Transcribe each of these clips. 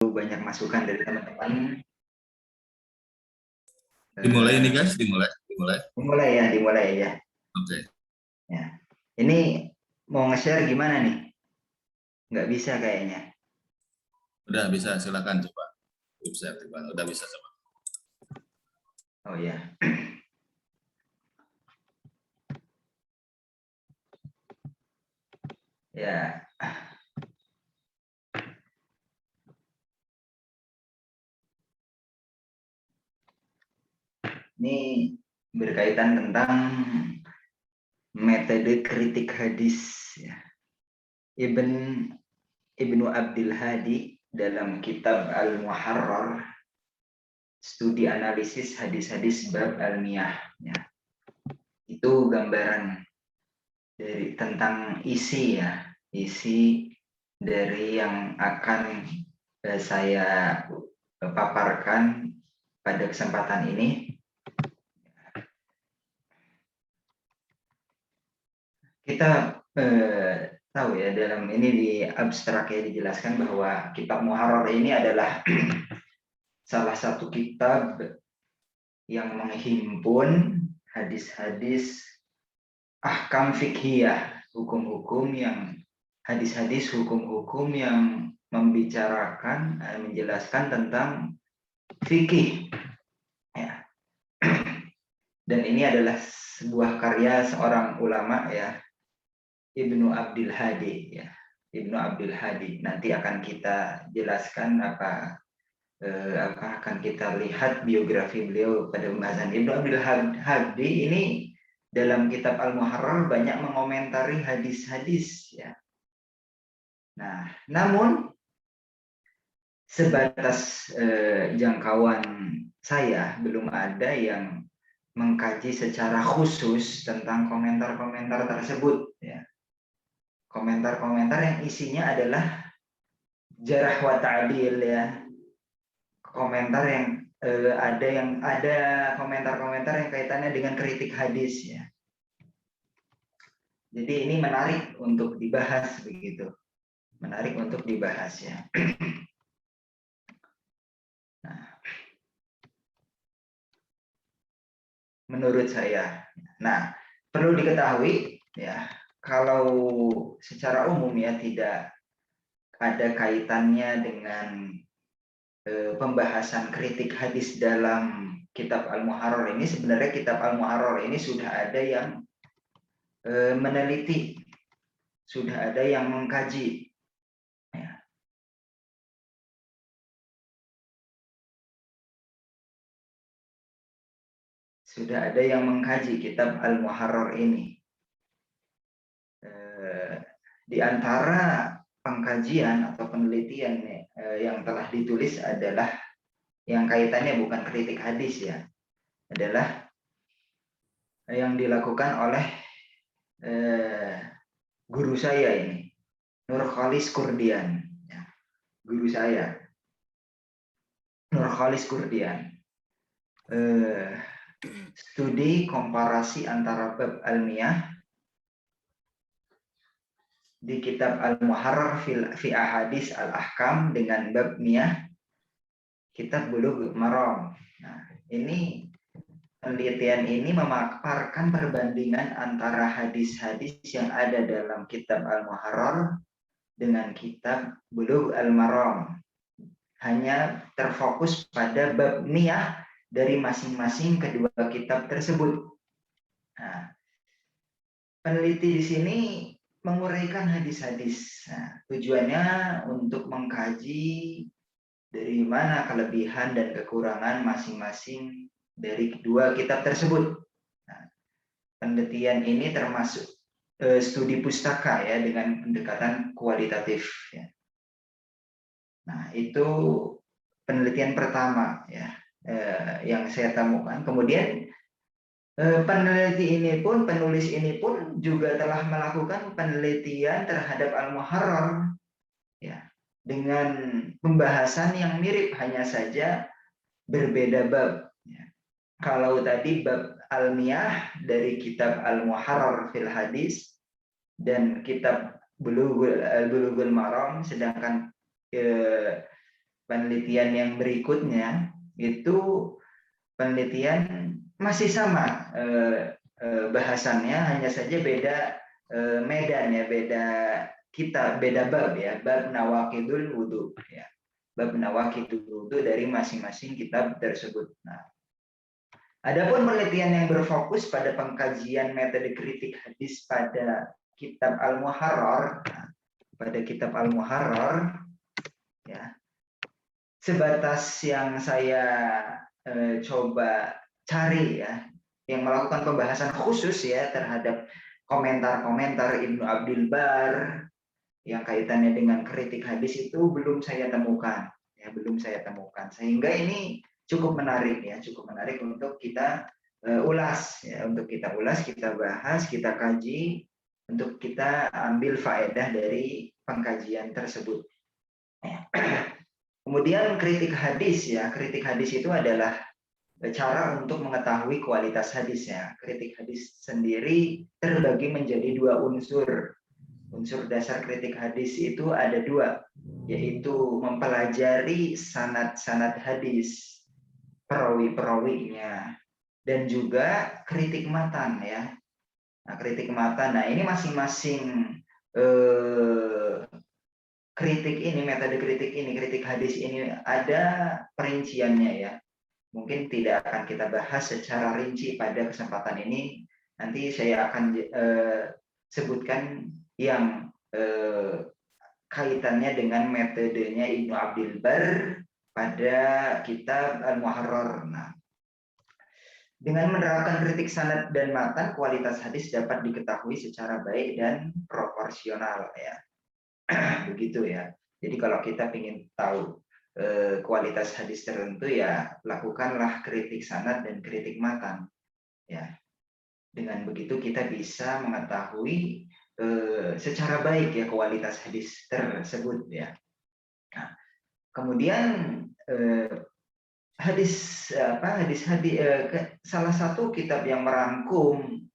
banyak masukan dari teman-teman. Dimulai ini guys, dimulai. Dimulai ya. Oke. Ya. Ini mau nge-share gimana nih? Nggak bisa kayaknya. Udah bisa, silakan coba. Bisa aktifkan, udah bisa coba. Oh ya. Ya. Ini berkaitan tentang metode kritik hadis ya. Ibnu Abdul Hadi dalam kitab Al-Muharrar, studi analisis hadis-hadis bab almiyah ya. Itu gambaran dari tentang isi ya, isi dari yang akan saya paparkan pada kesempatan ini. Kita tahu ya, dalam ini di abstraknya dijelaskan bahwa kitab Muharrar ini adalah salah satu kitab yang menghimpun hadis-hadis ahkam fikhiyah, hukum-hukum yang hadis-hadis hukum-hukum yang membicarakan, menjelaskan tentang fikih ya. Dan ini adalah sebuah karya seorang ulama ya, Ibnu Abdul Hadi ya. Ibnu Abdul Hadi, nanti akan kita jelaskan apa akan kita lihat biografi beliau pada pembahasan. Ibnu Abdul Hadi ini dalam kitab Al-Muharrar banyak mengomentari hadis-hadis ya. Nah, namun sebatas jangkauan saya belum ada yang mengkaji secara khusus tentang komentar-komentar tersebut ya. Komentar-komentar yang isinya adalah jarh wa ta'dil ya. Komentar yang ada komentar-komentar yang kaitannya dengan kritik hadis ya. Jadi ini menarik untuk dibahas begitu. Menarik untuk dibahas ya. Nah, menurut saya. Nah, perlu diketahui ya, kalau secara umum ya tidak ada kaitannya dengan pembahasan kritik hadis dalam kitab Al-Muharrar ini. Sebenarnya kitab Al-Muharrar ini sudah ada yang meneliti, sudah ada yang mengkaji ya. Sudah ada yang mengkaji kitab Al-Muharrar ini. Di antara pengkajian atau penelitian yang telah ditulis adalah yang kaitannya bukan kritik hadis ya, adalah yang dilakukan oleh guru saya ini, Nurkhalis Kurdian ya. Guru saya Nurkhalis Kurdian, studi komparasi antara bab almiyah di kitab Al-Muharrar fi Ahadits Al-Ahkam dengan bab miyah kitab Bulughul Maram. Nah, ini penelitian ini memaparkan perbandingan antara hadis-hadis yang ada dalam kitab Al-Muharrar dengan kitab Bulughul Maram. Hanya terfokus pada bab miyah dari masing-masing kedua kitab tersebut. Nah, peneliti di sini menguraikan hadis-hadis. Nah, tujuannya untuk mengkaji dari mana kelebihan dan kekurangan masing-masing dari kedua kitab tersebut. Nah, penelitian ini termasuk studi pustaka ya, dengan pendekatan kualitatif ya. Nah, itu penelitian pertama ya yang saya temukan. Kemudian peneliti ini pun, penulis ini pun juga telah melakukan penelitian terhadap Al-Muharrar ya, dengan pembahasan yang mirip, hanya saja berbeda bab ya. Kalau tadi bab almiyah dari kitab Al-Muharrar fil Hadis dan kitab Bulughul Maram, sedangkan penelitian yang berikutnya itu penelitian masih sama bahasannya, hanya saja beda medan ya, beda bab ya, bab nawaqidul wudu ya. Bab nawaqidul wudu dari masing-masing kitab tersebut. Nah, adapun penelitian yang berfokus pada pengkajian metode kritik hadis pada kitab Al-Muharrar, pada kitab Al-Muharrar ya, sebatas yang saya coba cari ya, yang melakukan pembahasan khusus ya terhadap komentar-komentar Ibnu Abdul Bar yang kaitannya dengan kritik hadis itu belum saya temukan ya, belum saya temukan, sehingga ini cukup menarik ya, cukup menarik untuk kita ulas ya, untuk kita ulas, kita bahas, kita kaji, untuk kita ambil faedah dari pengkajian tersebut ya. Kemudian kritik hadis ya, kritik hadis itu adalah cara untuk mengetahui kualitas hadis ya. Kritik hadis sendiri terbagi menjadi dua unsur. Unsur dasar kritik hadis itu ada dua, yaitu mempelajari sanad-sanad hadis, perawi-perawinya, dan juga kritik matan ya. Nah, kritik matan, nah ini masing-masing kritik ini, metode kritik ini, kritik hadis ini ada perinciannya ya. Mungkin tidak akan kita bahas secara rinci pada kesempatan ini. Nanti saya akan sebutkan yang kaitannya dengan metodenya Ibnu Abdul Bar pada kitab Al-Muharrar. Nah, dengan menerapkan kritik sanad dan matan, kualitas hadis dapat diketahui secara baik dan proporsional ya. Begitu ya. Jadi kalau kita ingin tahu kualitas hadis tertentu ya, lakukanlah kritik sanad dan kritik matan ya. Dengan begitu kita bisa mengetahui secara baik ya kualitas hadis tersebut ya. Nah, kemudian salah satu kitab yang merangkum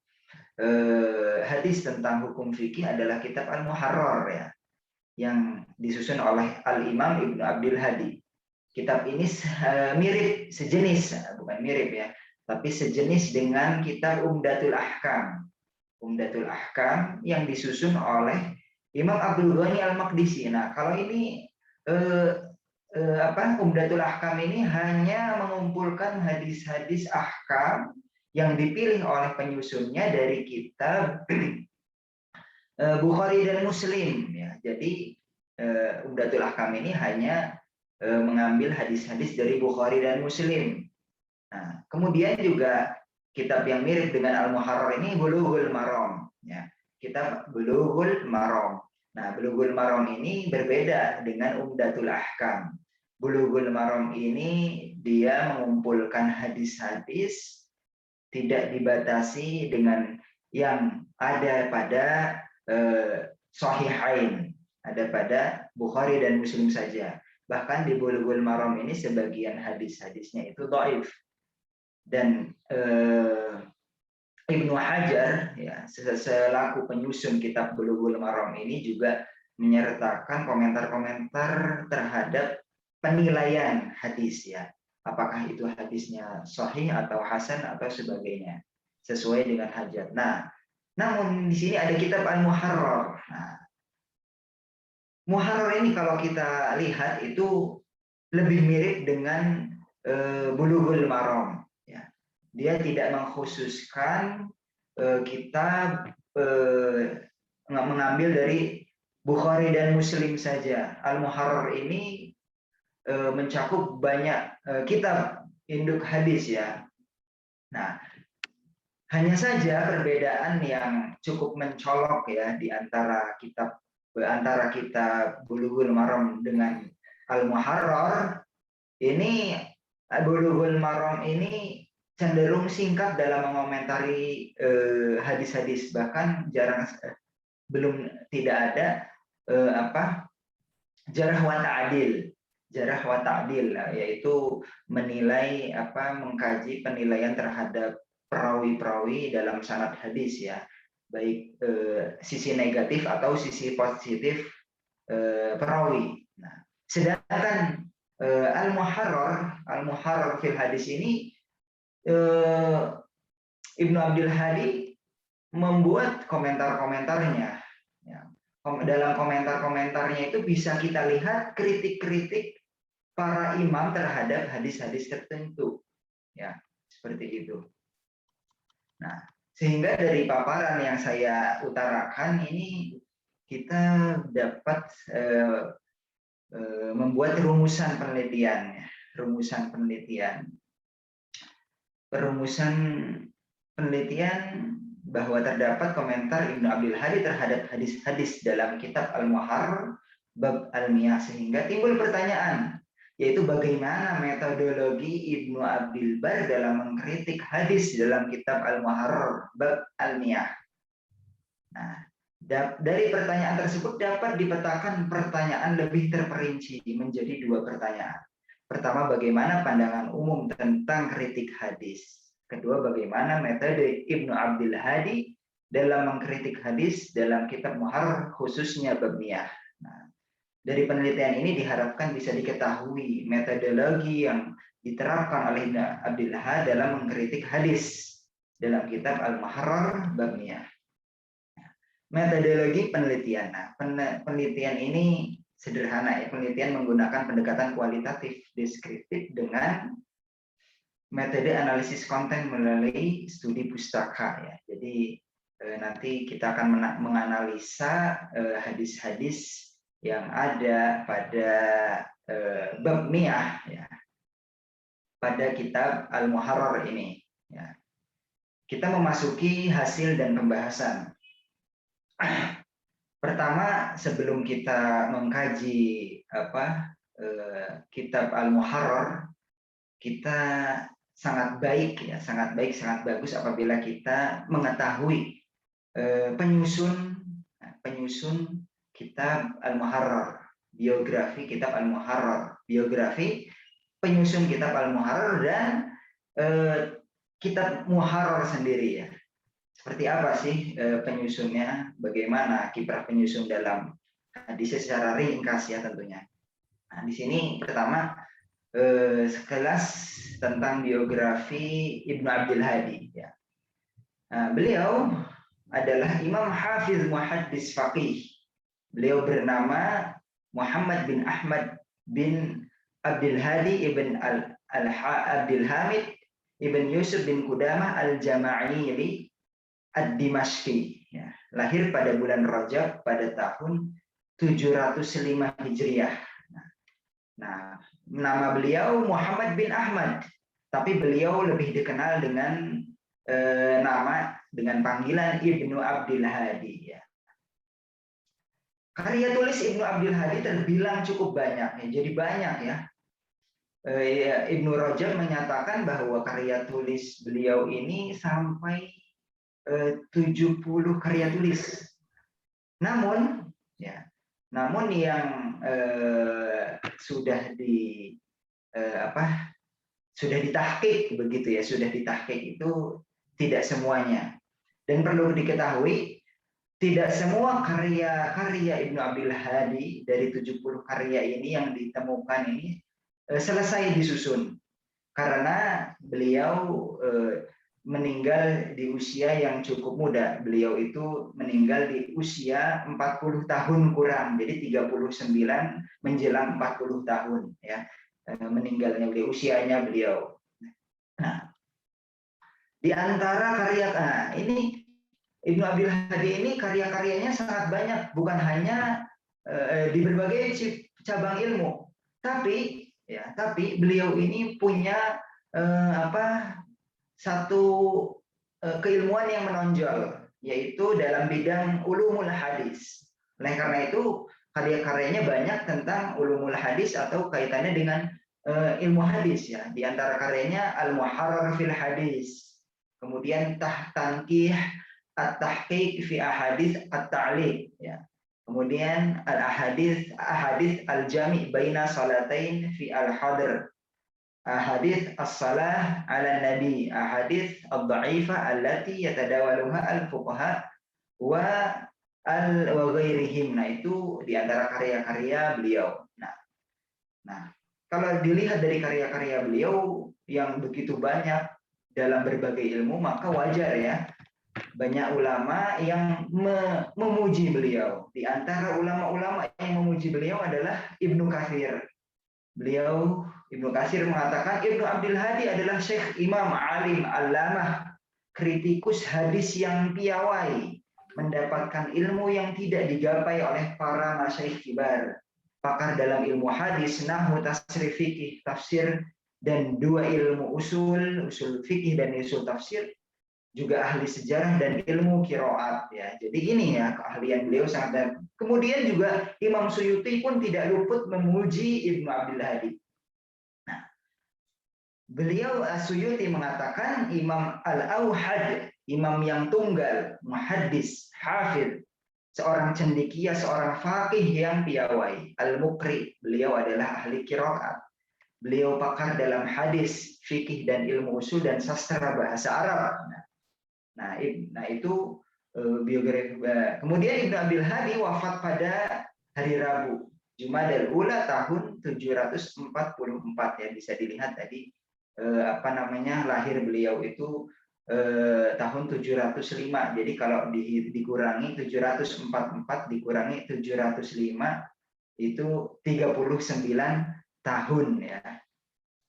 hadis tentang hukum fikih adalah kitab Al-Muharrar ya, yang disusun oleh Al-Imam Ibnu Abdul Hadi. Kitab ini mirip, sejenis, bukan mirip ya, tapi sejenis dengan kitab Umdatul Ahkam. Umdatul Ahkam yang disusun oleh Imam Abdul Ghani Al-Maqdisi. Nah, kalau ini Umdatul Ahkam ini hanya mengumpulkan hadis-hadis ahkam yang dipilih oleh penyusunnya dari kitab Bukhari dan Muslim ya. Jadi Umdatul Ahkam ini hanya mengambil hadis-hadis dari Bukhari dan Muslim. Nah, kemudian juga kitab yang mirip dengan Al-Muharrar ini Bulughul Maram ya. Kitab Bulughul Maram. Nah, Bulughul Maram ini berbeda dengan Umdatul Ahkam. Bulughul Maram ini dia mengumpulkan hadis-hadis tidak dibatasi dengan yang ada pada Sahihain, ada pada Bukhari dan Muslim saja. Bahkan di Bulughul Maram ini sebagian hadis-hadisnya itu dhaif. Dan Ibnu Hajar ya, selaku penyusun kitab Bulughul Maram ini juga menyertakan komentar-komentar terhadap penilaian hadis ya. Apakah itu hadisnya sahih atau hasan atau sebagainya, sesuai dengan hajat. Nah, namun di sini ada kitab Al-Muharrar. Nah, Muharrar ini kalau kita lihat itu lebih mirip dengan Bulughul Maram ya. Dia tidak mengkhususkan kitab mengambil dari Bukhari dan Muslim saja. Al-Muharrar ini mencakup banyak kitab induk hadis ya. Nah, hanya saja perbedaan yang cukup mencolok ya di antara kitab Bulughul Maram dengan Al-Muharrar ini. Bulughul Maram ini cenderung singkat dalam mengomentari hadis-hadis, bahkan tidak ada jarh wa ta'dil, yaitu menilai mengkaji penilaian terhadap perawi-perawi dalam sanad hadis ya, baik sisi negatif atau sisi positif perawi. Nah, sedangkan Al-Muharrar fil Hadis ini Ibnu Abdul Hadi membuat komentar-komentarnya. Ya. Dalam komentar-komentarnya itu bisa kita lihat kritik-kritik para imam terhadap hadis-hadis tertentu. Ya, seperti itu. Nah, sehingga dari paparan yang saya utarakan ini kita dapat membuat rumusan penelitian, bahwa terdapat komentar Ibnu Abdul Hadi terhadap hadis-hadis dalam kitab Al-Muharrar bab Al-Miyah, sehingga timbul pertanyaan, yaitu bagaimana metodologi Ibnu Abdul Bar dalam mengkritik hadis dalam kitab Al-Muharrar bab Al-Miyah. Nah, dari pertanyaan tersebut dapat dipetakan pertanyaan lebih terperinci menjadi 2 pertanyaan. Pertama, bagaimana pandangan umum tentang kritik hadis. Kedua, bagaimana metode Ibnu Abdul Hadi dalam mengkritik hadis dalam kitab Muharrar khususnya bab Miyah. Nah, dari penelitian ini diharapkan bisa diketahui metodologi yang diterapkan oleh Ibnu Abdul Hadi dalam mengkritik hadis dalam kitab Al-Muharrar bab Miyah. Metodologi penelitian. Nah, penelitian ini sederhana ya. Penelitian menggunakan pendekatan kualitatif deskriptif dengan metode analisis konten melalui studi pustaka ya. Jadi nanti kita akan menganalisa hadis-hadis yang ada pada bab Miyah ya. Pada kitab Al-Muharrar ini ya. Kita memasuki hasil dan pembahasan. Pertama, sebelum kita mengkaji kitab Al-Muharrar, kita sangat bagus apabila kita mengetahui penyusun kitab Al-Muharrar, biografi kitab Al-Muharrar, penyusun kitab Al-Muharrar dan kitab Muharrar sendiri ya. Seperti apa sih penyusunnya? Bagaimana kiprah penyusun dalam hadis secara ringkas ya tentunya. Nah, di sini pertama sekelas tentang biografi Ibnu Abdul Hadi. Ya. Nah, beliau adalah Imam Hafiz Muhaddis Faqih. Beliau bernama Muhammad bin Ahmad bin Abdul Hadi ibn Abdul Hamid ibn Yusuf bin Qudamah al-Jama'ili Ad-Dimashqi, ya, lahir pada bulan Rajab pada tahun 705 Hijriah. Nah, nama beliau Muhammad bin Ahmad, tapi beliau lebih dikenal dengan dengan panggilan Ibnu Abdul Hadi. Ya. Karya tulis Ibnu Abdul Hadi terbilang cukup banyak, ya, jadi banyak ya. Ibnu Rajab menyatakan bahwa karya tulis beliau ini sampai 70 karya tulis. Namun yang sudah ditahqiq begitu ya, sudah ditahqiq itu tidak semuanya. Dan perlu diketahui tidak semua karya Ibnu Abdul Hadi dari 70 karya ini yang ditemukan ini selesai disusun. Karena beliau meninggal di usia yang cukup muda. Beliau itu meninggal di usia 40 tahun kurang. Jadi 39 menjelang 40 tahun ya. Meninggalnya beliau, usianya beliau. Nah, di antara ini Ibnu Abdul Hadi ini karya-karyanya sangat banyak, bukan hanya di berbagai cabang ilmu. Tapi beliau ini punya satu keilmuan yang menonjol, yaitu dalam bidang ulumul hadis. Oleh karena itu, karya-karyanya banyak tentang ulumul hadis atau kaitannya dengan ilmu hadis ya. Di antara karyanya Al-Muharrar fil Hadis, kemudian Tankih At-Tahqiq fi Ahadits At-Ta'liq ya. Kemudian Al-Ahadits Al-Jami' baina Salatain fi Al-Hadr, Ahadits as-salah ala nabi, ahadits ad-dha'ifah allati yatadawaluha al-fuqaha wa ghairihim. Nah, itu di antara karya-karya beliau. Nah, kalau dilihat dari karya-karya beliau yang begitu banyak dalam berbagai ilmu, maka wajar ya banyak ulama yang memuji beliau. Di antara ulama-ulama yang memuji beliau adalah Ibnu Katsir. Ibnu Katsir mengatakan Ibnu Abdul Hadi adalah Syekh Imam Alim Allamah, kritikus hadis yang piawai, mendapatkan ilmu yang tidak digapai oleh para masyayikh kibar, pakar dalam ilmu hadis, nahwu, tasrif, fikih, tafsir, dan dua ilmu usul fikih dan usul tafsir, juga ahli sejarah dan ilmu qiraat ya. Jadi ini ya keahlian beliau sangat. Kemudian juga Imam Suyuti pun tidak luput memuji Ibnu Abdul Hadi. Nah, beliau Suyuti mengatakan Imam Al-Auhad, imam yang tunggal, muhaddis, hafidh, seorang cendekia, seorang faqih yang piawai, al-muqri, beliau adalah ahli qiraat. Beliau pakar dalam hadis, fikih dan ilmu usul dan sastra bahasa Arab. Nah itu biografi. Kemudian Ibnu Abdul Hadi wafat pada hari Rabu, Jumadal Ula tahun 744 ya, bisa dilihat tadi lahir beliau itu tahun 705. Jadi kalau dikurangi 744 dikurangi 705 itu 39 tahun ya,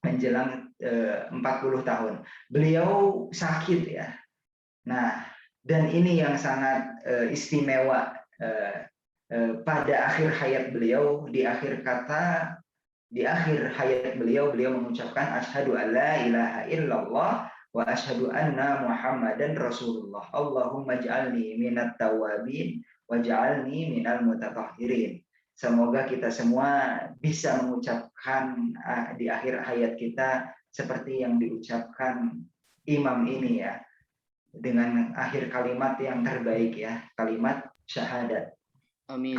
menjelang 40 tahun. Beliau sakit ya. Nah, dan ini yang sangat istimewa pada akhir hayat beliau, di akhir hayat beliau mengucapkan asyhadu alla ilaha illallah wa asyhadu anna muhammadan rasulullah. Allahumma ij'alni minat tawabin waj'alni minal mutatahhirin. Semoga kita semua bisa mengucapkan di akhir hayat kita seperti yang diucapkan imam ini ya, dengan akhir kalimat yang terbaik ya, kalimat syahadat. Amin.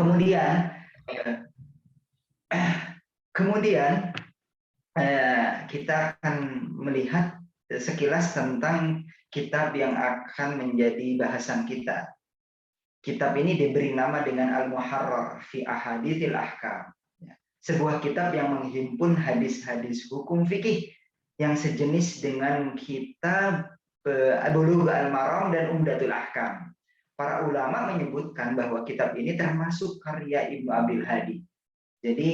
Kemudian kita akan melihat sekilas tentang kitab yang akan menjadi bahasan kita. Kitab ini diberi nama dengan Al-Muharrar fi Ahaditsil Ahkam. Sebuah kitab yang menghimpun hadis-hadis hukum fikih yang sejenis dengan kitab Bulughul Maram dan Umdatul Ahkam. Para ulama menyebutkan bahwa kitab ini termasuk karya Ibnu Abdul Hadi. Jadi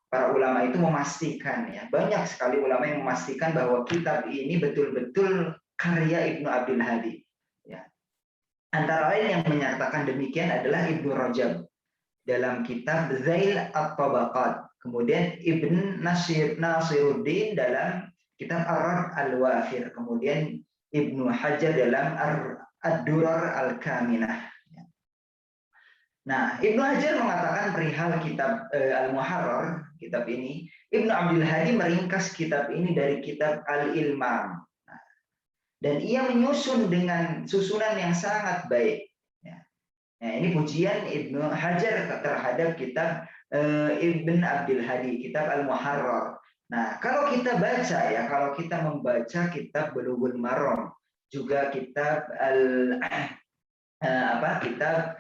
para ulama itu memastikan ya, banyak sekali ulama yang memastikan bahwa kitab ini betul-betul karya Ibnu Abdul Hadi. Ya. Antara lain yang menyatakan demikian adalah Ibnu Rajab dalam kitab Zail At-Tabaqat. Kemudian Ibn Nasiruddin dalam kitab Ar-Rad Al-Wafir. Kemudian Ibnu Hajar dalam Ad-Durar Al-Kaminah. Nah, Ibnu Hajar mengatakan perihal kitab Al-Muharrar, kitab ini, Ibnu Abdul Hadi meringkas kitab ini dari kitab Al-Ilmam. Dan ia menyusun dengan susunan yang sangat baik. Nah, ini pujian Ibnu Hajar terhadap kitab Ibn Abdul Hadi, kitab Al-Muharrar. Nah, kalau kita baca ya, kalau kita membaca kitab Bulughul Maram, juga kitab kitab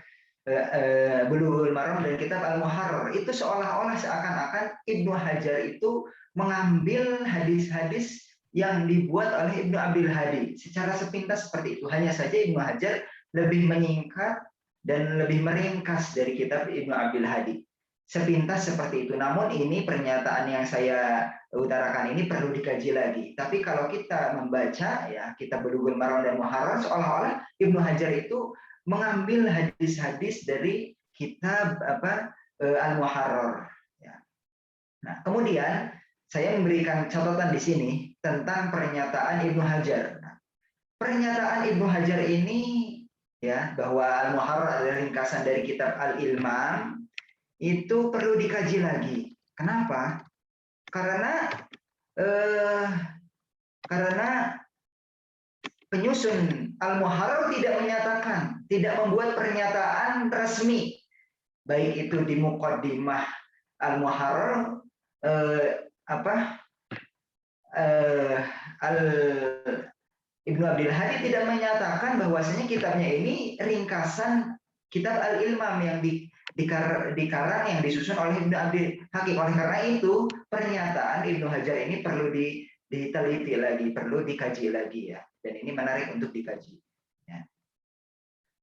Bulughul Maram dan kitab Al-Muharrar, itu seolah-olah seakan-akan Ibnu Hajar itu mengambil hadis-hadis yang dibuat oleh Ibnu Abdul Hadi secara sepintas seperti itu. Hanya saja Ibnu Hajar lebih menyingkat dan lebih meringkas dari kitab Ibnu Abdul Hadi. Sepintas seperti itu. Namun ini pernyataan yang saya utarakan ini perlu dikaji lagi. Tapi kalau kita membaca ya kitab Bulughul Maram dan Muharrar, seolah-olah Ibnu Hajar itu mengambil hadis-hadis dari kitab Al-Muharrar. Ya. Nah, kemudian saya memberikan catatan di sini tentang pernyataan Ibnu Hajar. Nah, pernyataan Ibnu Hajar ini ya, bahwa Al-Muharrar adalah ringkasan dari kitab Al-Ilmam, itu perlu dikaji lagi. Kenapa? Karena penyusun Al-Muharrar tidak menyatakan, tidak membuat pernyataan resmi, baik itu di muqaddimah Al-Muharrar Ibnu Abdul Hadi tidak menyatakan bahwasanya kitabnya ini ringkasan kitab Al-Ilmam yang dikarang yang disusun oleh Ibnu Abdul Hakim. Oleh karena itu pernyataan Ibnu Hajar ini perlu diteliti lagi, perlu dikaji lagi ya. Dan ini menarik untuk dikaji. Ya.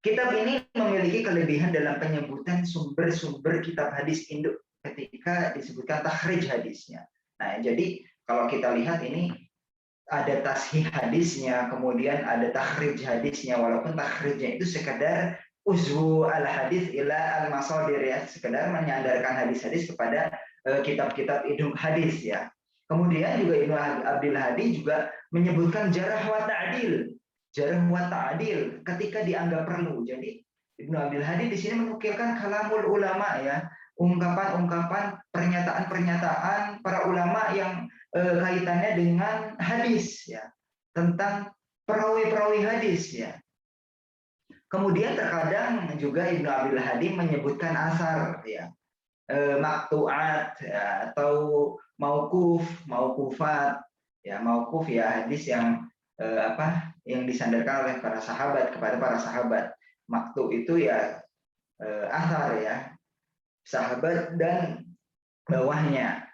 Kitab ini memiliki kelebihan dalam penyebutan sumber-sumber kitab hadis induk ketika disebutkan takhrij hadisnya. Nah, jadi kalau kita lihat ini ada tashih hadisnya, kemudian ada takhrij hadisnya, walaupun takhrijnya itu sekedar uzwu al hadis ila al masadir ya, sekedar menyandarkan hadis-hadis kepada kitab-kitab induk hadis ya. Kemudian juga Ibnu Abdul Hadi juga menyebutkan jarh wa ta'dil. Jarh wa ta'dil ketika dianggap perlu. Jadi Ibnu Abdul Hadi di sini menukilkan kalamul ulama ya, ungkapan-ungkapan, pernyataan-pernyataan para ulama yang kaitannya dengan hadis ya, tentang perawi-perawi hadis ya. Kemudian terkadang juga Ibnu Abdul Hadi menyebutkan asar ya, maktu'at ya, atau maukufat ya, maukuf ya hadis yang yang disandarkan oleh para sahabat kepada para sahabat. Maktu itu ya asar ya, sahabat dan bawahnya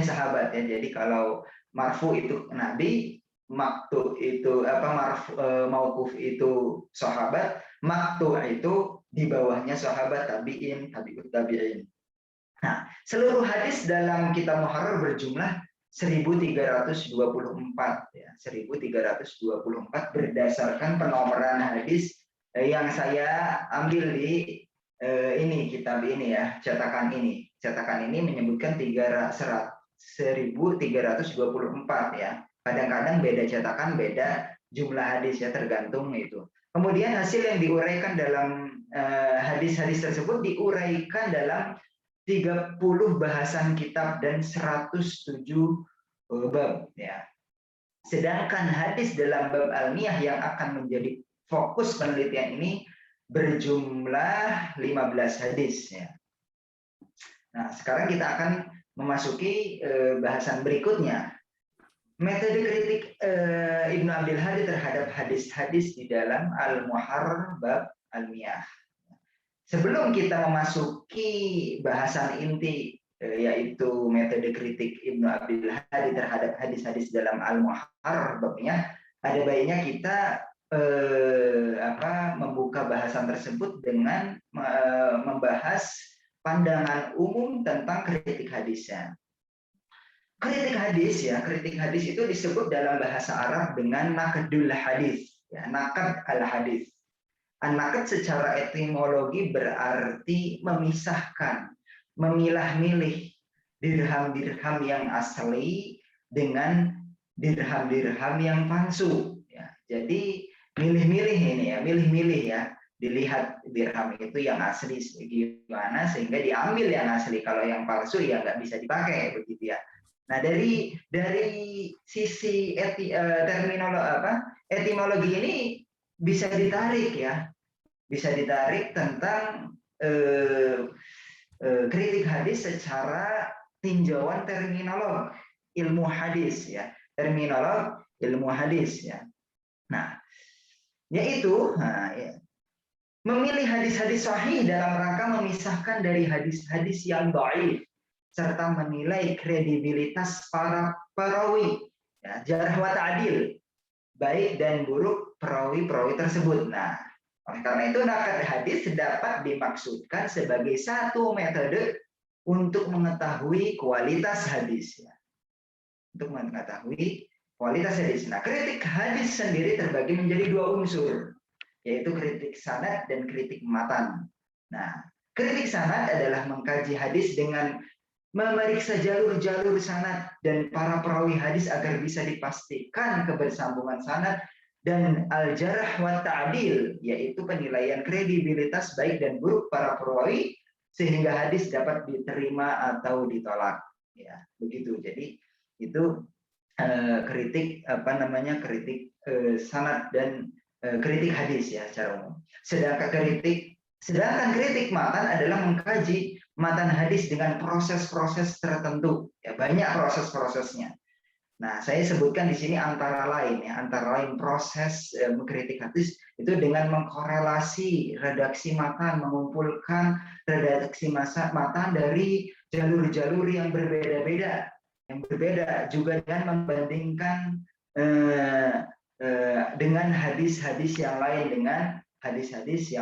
sahabat ya. Jadi kalau marfu itu nabi, maktu itu maukuf itu sahabat, maktu itu di bawahnya sahabat, tabi'in, tabi'ut tabi'in. Nah, seluruh hadis dalam kitab Muharrar berjumlah 1324 ya, 1324 berdasarkan penomoran hadis yang saya ambil di kitab ini ya, cetakan ini. Cetakan ini menyebutkan 1324 ya. Kadang-kadang beda cetakan, beda jumlah hadis ya, tergantung itu. Kemudian hasil yang diuraikan dalam hadis-hadis tersebut diuraikan dalam 30 bahasan kitab dan 107 bab ya. Sedangkan hadis dalam bab almiyah yang akan menjadi fokus penelitian ini berjumlah 15 hadis ya. Nah, sekarang kita akan memasuki bahasan berikutnya. Metode kritik Ibnu Abdul Hadi terhadap hadis-hadis di dalam Al-Muharrar bab almiyah. Sebelum kita memasuki bahasan inti yaitu metode kritik Ibnu Abdul Hadi terhadap hadis-hadis dalam Al-Muharrar babnya, ada baiknya kita membuka bahasan tersebut dengan membahas pandangan umum tentang kritik hadisnya. Kritik hadis itu disebut dalam bahasa Arab dengan naqdul hadis, ya, naqd al hadis. An-naqd secara etimologi berarti memisahkan, memilah-milih dirham-dirham yang asli dengan dirham-dirham yang palsu. Ya, jadi milih-milih ini ya, milih-milih ya, dilihat dirham itu yang asli gimana sehingga diambil yang asli. Kalau yang palsu ya nggak bisa dipakai begitu ya. Nah dari sisi etimologi ini bisa ditarik ya, bisa ditarik tentang kritik hadis secara tinjauan terminolog ilmu hadis ya, terminolog ilmu hadis ya. Nah, yaitu memilih hadis-hadis sahih dalam rangka memisahkan dari hadis-hadis yang dhaif serta menilai kredibilitas para perawi ya, jarh wa ta'dil, baik dan buruk perawi-perawi tersebut. Nah, oleh karena itu naqd hadis dapat dimaksudkan sebagai satu metode untuk mengetahui kualitas hadis ya. Untuk mengetahui kualitas hadis. Nah, kritik hadis sendiri terbagi menjadi dua unsur, yaitu kritik sanad dan kritik matan. Nah, kritik sanad adalah mengkaji hadis dengan memeriksa jalur-jalur sanad dan para perawi hadis agar bisa dipastikan kebersambungan sanad, dan al-jarh wa ta'dil yaitu penilaian kredibilitas baik dan buruk para perawi sehingga hadis dapat diterima atau ditolak ya, begitu. Jadi itu kritik kritik sanad dan kritik hadis ya secara umum. Sedangkan kritik matan adalah mengkaji matan hadis dengan proses-proses tertentu ya, banyak proses-prosesnya. Nah, saya sebutkan di sini antara lain proses mengkritik hadis itu dengan mengkorelasi redaksi matan, mengumpulkan redaksi matan dari jalur-jalur yang berbeda-beda, juga dengan membandingkan dengan hadis-hadis yang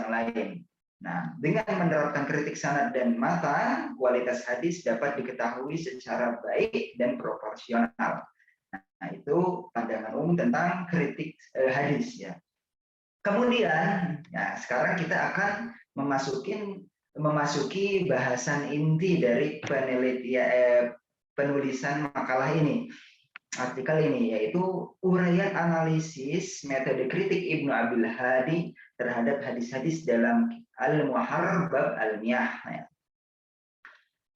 lain. Nah, dengan menerapkan kritik sanad dan matan, kualitas hadis dapat diketahui secara baik dan proporsional. Nah, itu pandangan umum tentang kritik hadis ya. Kemudian, ya sekarang kita akan memasuki bahasan inti dari penulisan makalah ini, artikel ini, yaitu uraian analisis metode kritik Ibnu Abil Hadi terhadap hadis-hadis dalam Al-Muharrar bab Al-Miyah.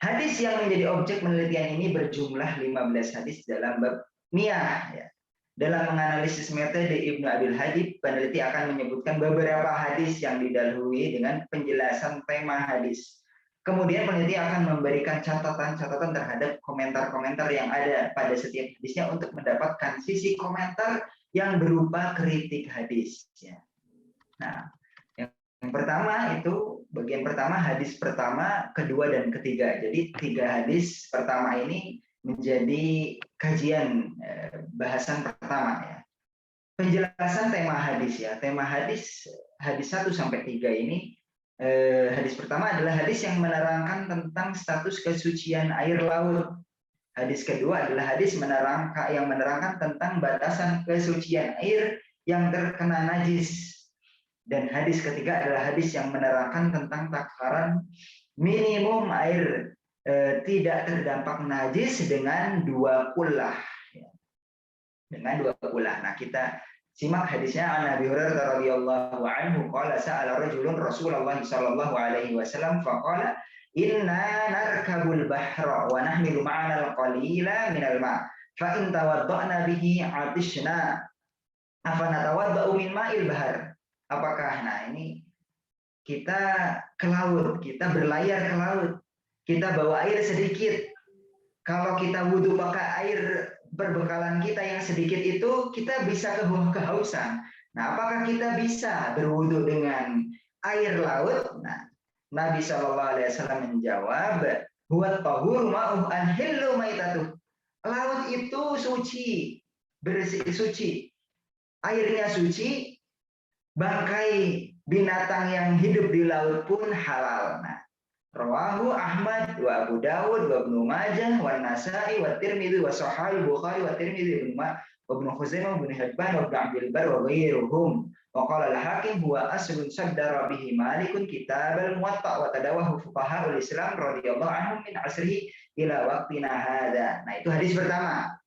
Hadis yang menjadi objek penelitian ini berjumlah 15 hadis dalam bab Miyah. Dalam menganalisis metode Ibnu Abil Hadi, peneliti akan menyebutkan beberapa hadis yang didahului dengan penjelasan tema hadis. Kemudian peneliti akan memberikan catatan-catatan terhadap komentar-komentar yang ada pada setiap hadisnya untuk mendapatkan sisi komentar yang berupa kritik hadis. Nah, yang pertama itu bagian pertama, hadis pertama, kedua, dan ketiga. Jadi 3 hadis pertama ini menjadi kajian bahasan pertama ya. Penjelasan tema hadis ya. Tema hadis 1 sampai 3 ini, hadis pertama adalah hadis yang menerangkan tentang status kesucian air laut. Hadis kedua adalah hadis yang menerangkan tentang batasan kesucian air yang terkena najis. Dan hadis ketiga adalah hadis yang menerangkan tentang takaran minimum air tidak terdampak najis dengan 2 kullah. Dengan 2 kullah. Nah, kita simak hadisnya. An Abi Hurairah radhiyallahu anhu qala sa'ala rajulun Rasulullah sallallahu alaihi wasallam faqala inna narkabul bahra wa nahmilu ma'ana al-qalila minal ma' fa in tawadda'na bihi 'atishna afa natawadda'u min ma'il bahr. Apakah ini kita ke laut, kita berlayar ke laut, kita bawa air sedikit. Kalau kita wudhu pakai air perbekalan kita yang sedikit itu, kita bisa kehausan. Nah, apakah kita bisa berwudhu dengan air laut? Nah, Nabi SAW menjawab, huwa tahur ma'uh anhillu maitatuh. Laut itu suci, bersih, suci. Airnya suci, bangkai binatang yang hidup di laut pun halal. Nah, rawahu Ahmad wa Abu Dawud wa Ibnu Majah wa Nasa'i wa Tirmidzi wa Sahih Bukhari wa Tirmidzi wa Ibnu Khuzaimah wa Ibnu Hibban wa Ibnu Abdul Bar wa ghairuhum. Wa qala al-Hakim huwa aslun saddara bihi Malikun kitab al-Muwatta wa tadawahu fuqaha'ul Islam radhiyallahu anhum min asrihi ila waqtina hadza. Nah, itu hadis pertama.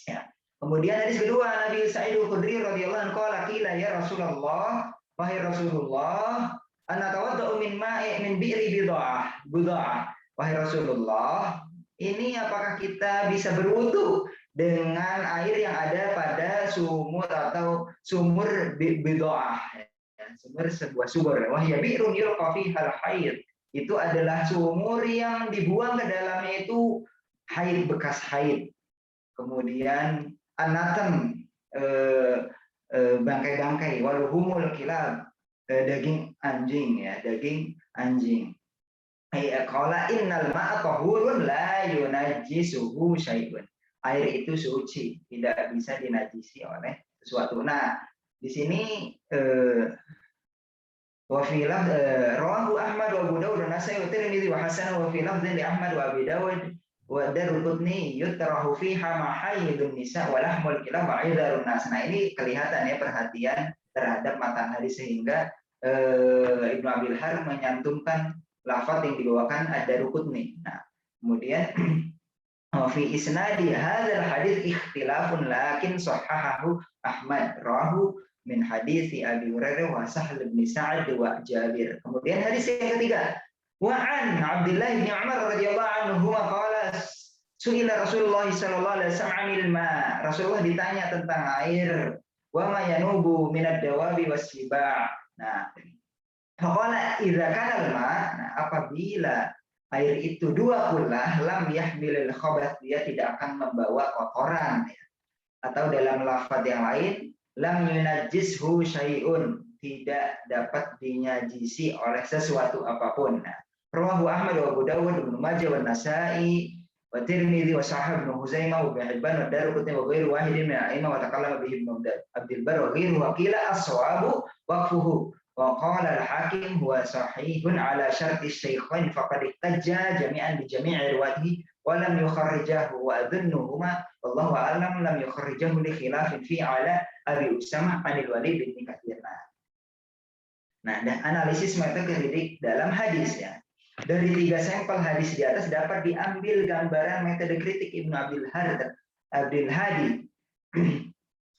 Ya. Kemudian hadis kedua, Nabi Sa'id Al-Khudri radhiyallahu anhu qala qila ya Rasulullah, wahai Rasulullah, ana tawadda'u min ma'i min bi'ri bid'ah. Wahai Rasulullah, ini apakah kita bisa berwudu dengan air yang ada pada sumur atau sumur bid'ah? Sumur, sebuah sumur. Wahya bi'run yulqa fiha al-hayd. Itu adalah sumur yang dibuang ke dalamnya itu haid, bekas haid. Kemudian anatem, bangkai-bangkai, waluhumul kilab, daging anjing ya, daging anjing. Qala innal ma'a tahurun la yunajjisuhu syai'un. Air itu suci, tidak bisa dinajisi oleh sesuatu. Nah, di sini wa fi rawahu Ahmad wa Abu Dawud dan Nasa'i wa Tirmidzi wa Hasan wa fi lafdhin li Ahmad wa Abi Dawud wa Darqutni yutrahu fiha mahayidun nisa wa lahmul kilab wa idharun nas. Nah, ini kelihatan ya perhatian terhadap matan hadis sehingga Ibnu Abil Har menyantumkan lafaz yang dibawakan ad-Darqutni. Nah, kemudian fi isnadi hadzal hadis ikhtilafun lakin sahahahu Ahmad rahu min hadis Abi Hurairah wa Sahl bin Sa'ad wa Jabir. Kemudian hadis yang ketiga, wa an Abdullah bin Umar radhiyallahu anhu qala su'ila Rasulullah sallallahu alaihi wasallam 'anil ma. Rasulullah ditanya tentang air, wa ma yanubu minad dawabi was-siba'. Nah, faqala idza kana al-ma, nah, apabila air itu 2 kullah lam yahmilil khabath, dia tidak akan membawa kotoran ya. atau dalam lafaz yang lain lam yunajjishu syai'un, tidak dapat dinajisi oleh sesuatu apapun. Nah, rawahu Ahmad wa Abu Dawud wa Ibnu Majah wa Nasa'i wa Tirmidzi wa Sahih Ibnu Huzaimah wa Ibnu Hibban wa Daruqutni wa ghairu wahidin min al-a'immah wa takallama bihi Ibnu Abdul Barr wa ghairuhu wa qila as-shawabu waqfuhu wa qala al-Hakim huwa sahihun ala syarti syaikhain faqad ihtajja jami'an bi jami'i riwayatihi wa lam yukharrijahu wa adunnuhuma wallahu a'lam lam yukharrijahu li khilafin fi ala Abi Usamah anil Walid bin Katsir. Nah, dan analisis metodologi dalam hadis ya. Dari 3 sampel hadis di atas dapat diambil gambaran metode kritik Ibnu Abdul Hadi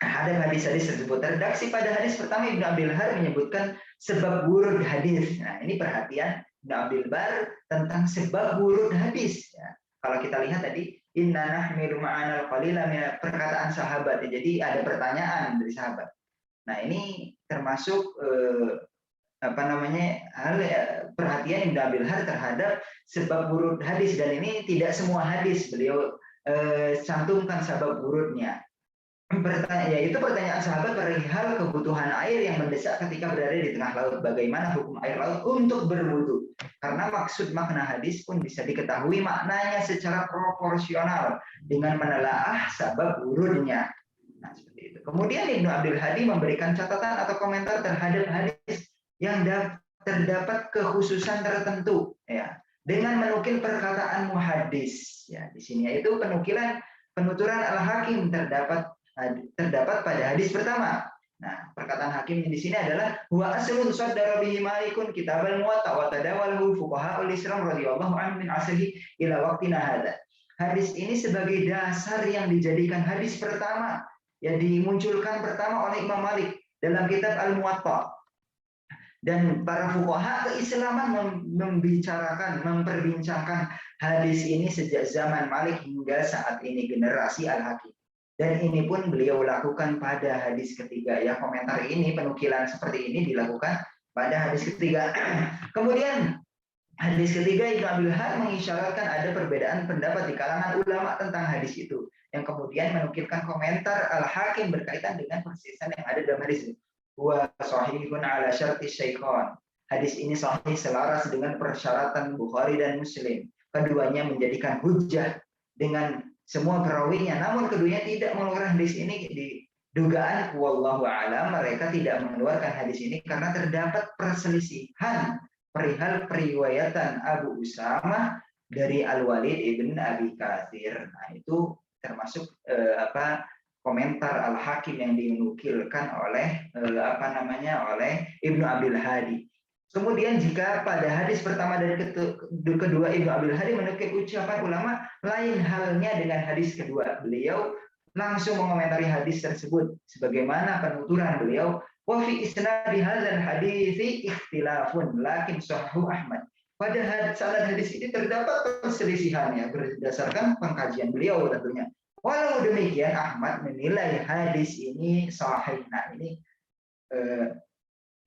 terhadap hadis-hadis tersebut. Redaksi pada hadis pertama Ibnu Abdul Hadi menyebutkan sebab wurud hadis. Nah, ini perhatian Ibnu Abdul Bar tentang sebab wurud hadis ya. Kalau kita lihat tadi inna nahmilu ma'anal qalila min perkataan sahabat. Jadi ada pertanyaan dari sahabat. Nah, ini termasuk perhatian Ibnu Abdul Har terhadap sebab wurud hadis, dan ini tidak semua hadis beliau cantumkan sebab wurudnya. Yaitu pertanyaan sahabat perihal kebutuhan air yang mendesak ketika berada di tengah laut. Bagaimana hukum air laut untuk berwudu? Karena maksud makna hadis pun bisa diketahui maknanya secara proporsional dengan menelaah sebab wurudnya. Nah, seperti itu. Kemudian Ibnu Abdul Hadi memberikan catatan atau komentar terhadap hadis yang terdapat kekhususan tertentu ya, dengan menukil perkataan muhaddis ya. Di sini yaitu penuturan Al-Hakim terdapat pada hadis pertama. Nah, perkataan Hakim di sini adalah wa aslun saddara bihi malikun kitabal muwatta wa tadawalahu fuqaha'ul Islam radhiyallahu anhum min asrihi ila waqtina hadza. Hadis ini sebagai dasar yang dijadikan hadis pertama yang dimunculkan pertama oleh Imam Malik dalam kitab Al-Muwatta. Dan para fuqaha keislaman memperbincangkan hadis ini sejak zaman Malik hingga saat ini generasi Al-Hakim. Dan ini pun beliau lakukan pada hadis ketiga ya. Komentar ini, penukilan seperti ini dilakukan pada hadis ketiga. Kemudian hadis ketiga Ibnu Abdul Har mengisyaratkan ada perbedaan pendapat di kalangan ulama tentang hadis itu, yang kemudian menukilkan komentar Al-Hakim berkaitan dengan persisan yang ada dalam hadis itu. Wa sahihun ala syarti syaikhan. Hadis ini sahih selaras dengan persyaratan Bukhari dan Muslim. Keduanya menjadikan hujjah dengan semua perawinya. Namun keduanya tidak mengeluarkan hadis ini di dugaan wallahu a'lam, mereka tidak mengeluarkan hadis ini karena terdapat perselisihan perihal periwayatan Abu Usamah dari Al-Walid ibn Abi Katsir. Nah, itu termasuk komentar Al-Hakim yang dinukilkan oleh oleh Ibnu Abdul Hadi. Kemudian jika pada hadis pertama dan kedua Ibnu Abdul Hadi menukil ucapan ulama, lain halnya dengan hadis kedua. Beliau langsung mengomentari hadis tersebut sebagaimana penuturan beliau, wa fi isnadi hadzal hadits ikhtilafun lakin sahhu Ahmad. Pada sanad hadis ini terdapat perselisihannya berdasarkan pengkajian beliau tentunya. Walau demikian Ahmad menilai hadis ini sahih. Nah, ini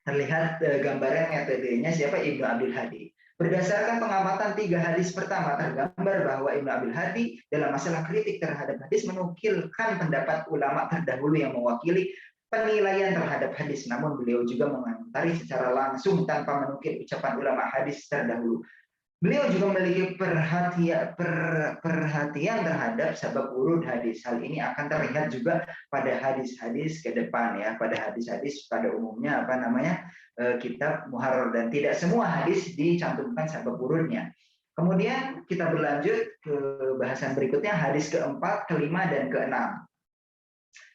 terlihat gambaran metodenya siapa Ibnu Abdul Hadi. Berdasarkan pengamatan 3 hadis pertama tergambar bahwa Ibnu Abdul Hadi dalam masalah kritik terhadap hadis menukilkan pendapat ulama terdahulu yang mewakili penilaian terhadap hadis. Namun beliau juga mengomentari secara langsung tanpa menukil ucapan ulama hadis terdahulu. Beliau juga memiliki perhatian terhadap sebab urut hadis. Hal ini akan terlihat juga pada hadis-hadis ke depan ya, pada hadis-hadis pada umumnya kitab Muharrar, dan tidak semua hadis dicantumkan sebab urutnya. Kemudian kita berlanjut ke bahasan berikutnya, hadis keempat, kelima, dan keenam.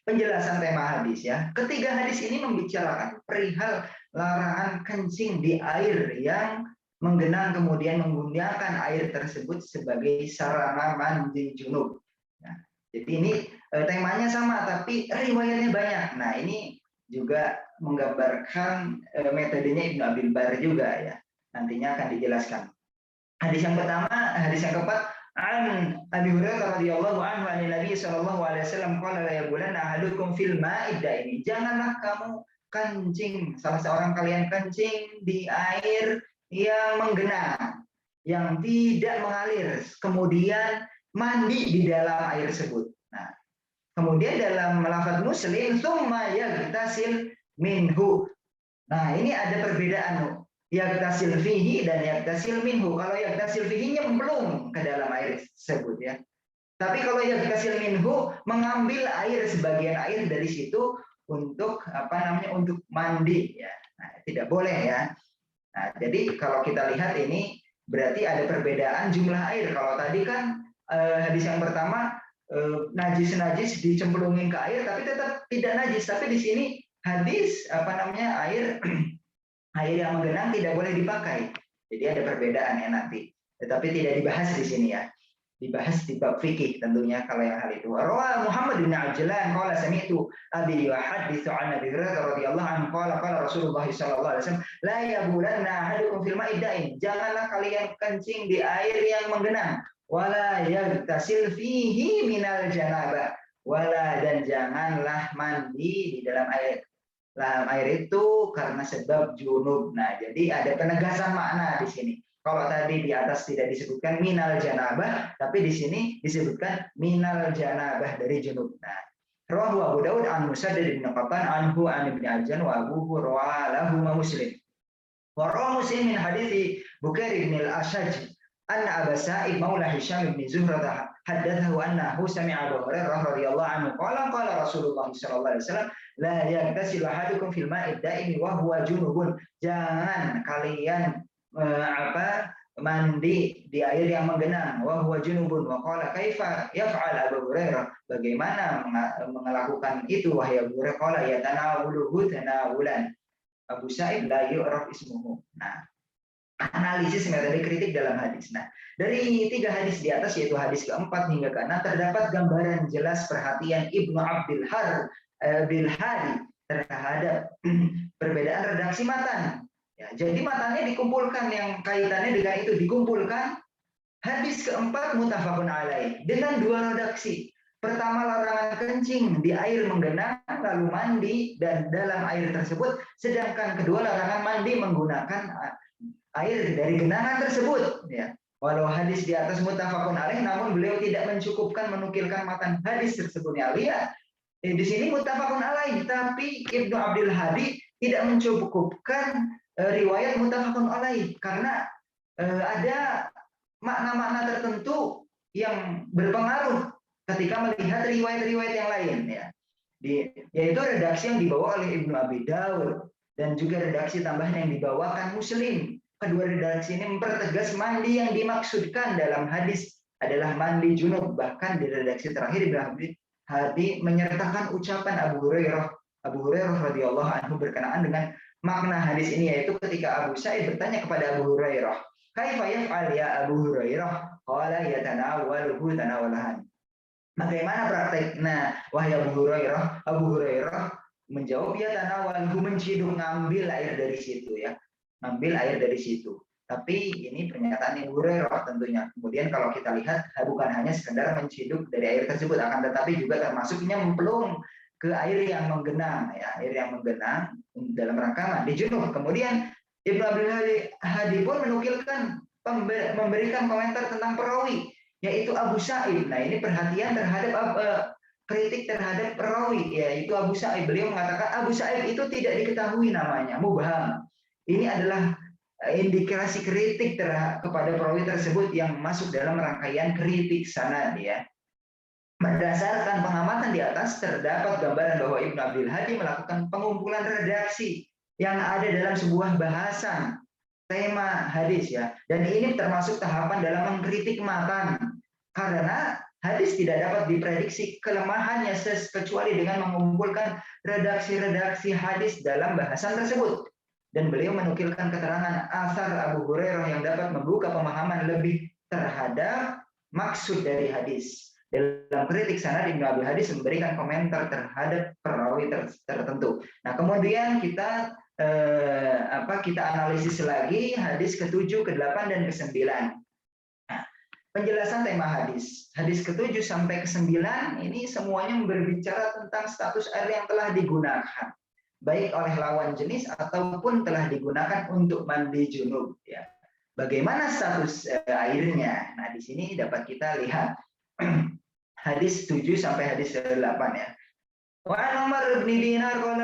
Penjelasan tema hadis ya. Ketiga hadis ini membicarakan perihal larangan kencing di air yang menggenang kemudian menggunakan air tersebut sebagai sarana mandi junub. Nah, jadi ini temanya sama tapi riwayatnya banyak. Nah, ini juga menggambarkan metodenya Ibnu Abdul Bar juga ya. Nantinya akan dijelaskan. Hadis yang pertama, hadis yang keempat, an Abi Hurairah radhiyallahu anhu an Nabi sallallahu alaihi wasallam qala la yabulanna ahadukum fil ma'i ini. Janganlah kamu kencing, salah seorang kalian kencing di air yang menggenang, yang tidak mengalir, kemudian mandi di dalam air tersebut. Nah, Kemudian dalam lafaz Muslim, tsumma yaghtasil minhu. Nah, ini ada perbedaan. Yaghtasil fihi dan yaghtasil minhu. Kalau yaghtasil fihi nyemplung ke dalam air tersebut ya. Tapi kalau yaghtasil minhu mengambil air, sebagian air dari situ untuk untuk mandi ya. Nah, tidak boleh ya. Nah, jadi kalau kita lihat ini berarti ada perbedaan jumlah air. Kalau tadi kan hadis yang pertama najis dicemplungin ke air tapi tetap tidak najis. Tapi di sini hadis air air yang menggenang tidak boleh dipakai. Jadi ada perbedaan ya nanti. Tetapi tidak dibahas di sini ya. Dibahas di bab fikih tentunya kalau yang hal itu. Rawa Muhammad bin Ajlan qala sami'tu abi yuhadditsu an Abi Hurairah radhiyallahu anhu qala Rasulullah sallallahu alaihi wasallam la yabulanna ahadukum fil ma'i da'im. Janganlah kalian kencing di air yang menggenang. Wala yaghtasil fihi minal janabah. Wala, dan janganlah mandi di dalam air. Dalam air itu karena sebab junub. Nah, jadi ada penegasan makna di sini. Kalau tadi di atas tidak disebutkan minal janabah, tapi di sini disebutkan minal janabah dari junub. Nah, rawahu Abu Daud an Musaddad bin Qatan anhu an Ibnu Ajlan wa Abu Hurairah lahu Muslim. Wa rawa Muslim min hadits Bukair bin al-Ashaj anna Abu Sa'id maula Hisham bin Zuhrah haddathahu annahu sami'a Abu Hurairah radhiyallahu anhu qala Rasulullah sallallahu alaihi wasallam la yaghtasil ahadukum fil ma'i da'imi wa huwa junubun. Jangan kalian mandi di air yang menggenang wa huwa junubun. Wa qala kaifa yaf'al Abu Hurairah, bagaimana melakukan itu wahai Abu Hurairah? Qala yatanawuluhu tanawulan Abu Sa'id la yu'raf ismuhu. Nah, analisis metode kritik dalam hadis. Nah, dari 3 hadis di atas, yaitu hadis keempat hingga ke-6, terdapat gambaran jelas perhatian Ibnu Abdul Hadi terhadap perbedaan redaksi matan. Ya, jadi matanya dikumpulkan, yang kaitannya dengan itu dikumpulkan. Hadis keempat muttafaqun alaih dengan 2 redaksi. Pertama, larangan kencing di air menggenang lalu mandi dan dalam air tersebut. Sedangkan kedua, larangan mandi menggunakan air dari genangan tersebut. Ya, walau hadis di atas muttafaqun alaih, namun beliau tidak mencukupkan menukilkan matan hadis tersebut. Ya, lihat di sini muttafaqun alaih, tapi Ibnu Abdul Hadi tidak mencukupkan riwayat muttafaqun alaih karena ada makna-makna tertentu yang berpengaruh ketika melihat riwayat-riwayat yang lain ya. Yaitu redaksi yang dibawa oleh Ibnu Abi Daud dan juga redaksi tambahan yang dibawakan Muslim. Kedua redaksi ini mempertegas mandi yang dimaksudkan dalam hadis adalah mandi junub. Bahkan di redaksi terakhir Ibnu Abi Hadi menyertakan ucapan Abu Hurairah radhiyallahu anhu berkenaan dengan makna hadis ini, yaitu ketika Abu Sa'id bertanya kepada Abu Hurairah, "Kaifa yaf'al ya Abu Hurairah?" Qala yatanawwaluhu tanawulahan. Bagaimana prakteknya wahai Abu Hurairah? Abu Hurairah menjawab, yatanawwaluhu, menciduk, ngambil air dari situ ya. Ngambil air dari situ. Tapi ini pernyataan Abu Hurairah tentunya. Kemudian kalau kita lihat bukan hanya sekedar menciduk dari air tersebut, akan tetapi juga termasuk nyemplung ke air yang menggenang ya, air yang menggenang dalam rangka mandi junub. Kemudian Ibnu Abdul Hadi pun menukilkan memberikan komentar tentang perawi, yaitu Abu Sa'id. Nah, ini perhatian terhadap kritik terhadap perawi, yaitu Abu Sa'id. Beliau mengatakan Abu Sa'id itu tidak diketahui namanya, mubham. Ini adalah indikasi kritik kepada perawi tersebut yang masuk dalam rangkaian kritik sanad ya. Berdasarkan pengamatan di atas, terdapat gambaran bahwa Ibnu Abdul Hadi melakukan pengumpulan redaksi yang ada dalam sebuah bahasan tema hadis ya. Dan ini termasuk tahapan dalam mengkritik matan. Karena hadis tidak dapat diprediksi kelemahannya kecuali dengan mengumpulkan redaksi-redaksi hadis dalam bahasan tersebut. Dan beliau menukilkan keterangan asar Abu Hurairah yang dapat membuka pemahaman lebih terhadap maksud dari hadis. Dalam kritik sanad, Ibnu Abi Hadis memberikan komentar terhadap perawi tertentu. Nah, kemudian kita analisis lagi hadis ke-7, ke-8 dan ke-9. Nah, penjelasan tema hadis. Hadis ke-7 sampai ke-9 ini semuanya berbicara tentang status air yang telah digunakan, baik oleh lawan jenis ataupun telah digunakan untuk mandi junub ya. Bagaimana status airnya? Nah, di sini dapat kita lihat hadis 7 sampai hadis 8 ya. وعن عمر بن دينار قال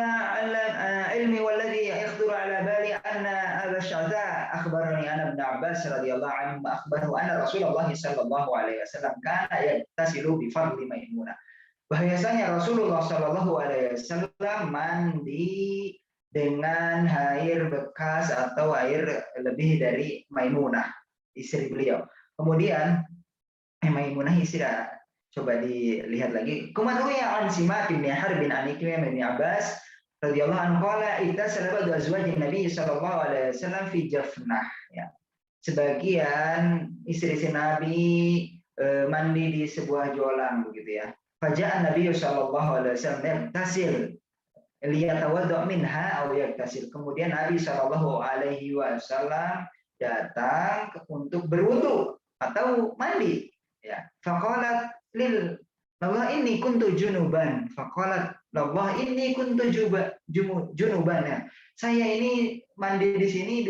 علمي والذي يخطر على بالي أن أبا الشعثاء أخبرني أن ابن عباس رضي الله عنهما أخبره أن رسول الله صلى الله عليه وسلم كان يغتسل بفضل ميمونة. Bahwasanya Rasulullah Shallallahu Alaihi Wasallam mandi dengan air bekas atau air lebih dari Maimunah, istri beliau. Kemudian Maimunah istri, coba dilihat lagi. Kemudian an Simak bin Harb bin Ikrimah bin Abbas radhiyallahu anhu qala ittasala ba'du azwajin Nabi sallallahu alaihi wasallam fi jafnah, ya. Sebagian istri-istri Nabi mandi di sebuah jolang begitu ya. Faja'an Nabi sallallahu alaihi wasallam yaktasil liyatawadda minha aw yaktasil. Kemudian Nabi sallallahu alaihi wasallam datang untuk berwudu atau mandi, ya. Faqalat lil Allah inni kuntu junuban. Faqalat Allah inni kuntu junuban. Ya. Saya ini mandi di sini,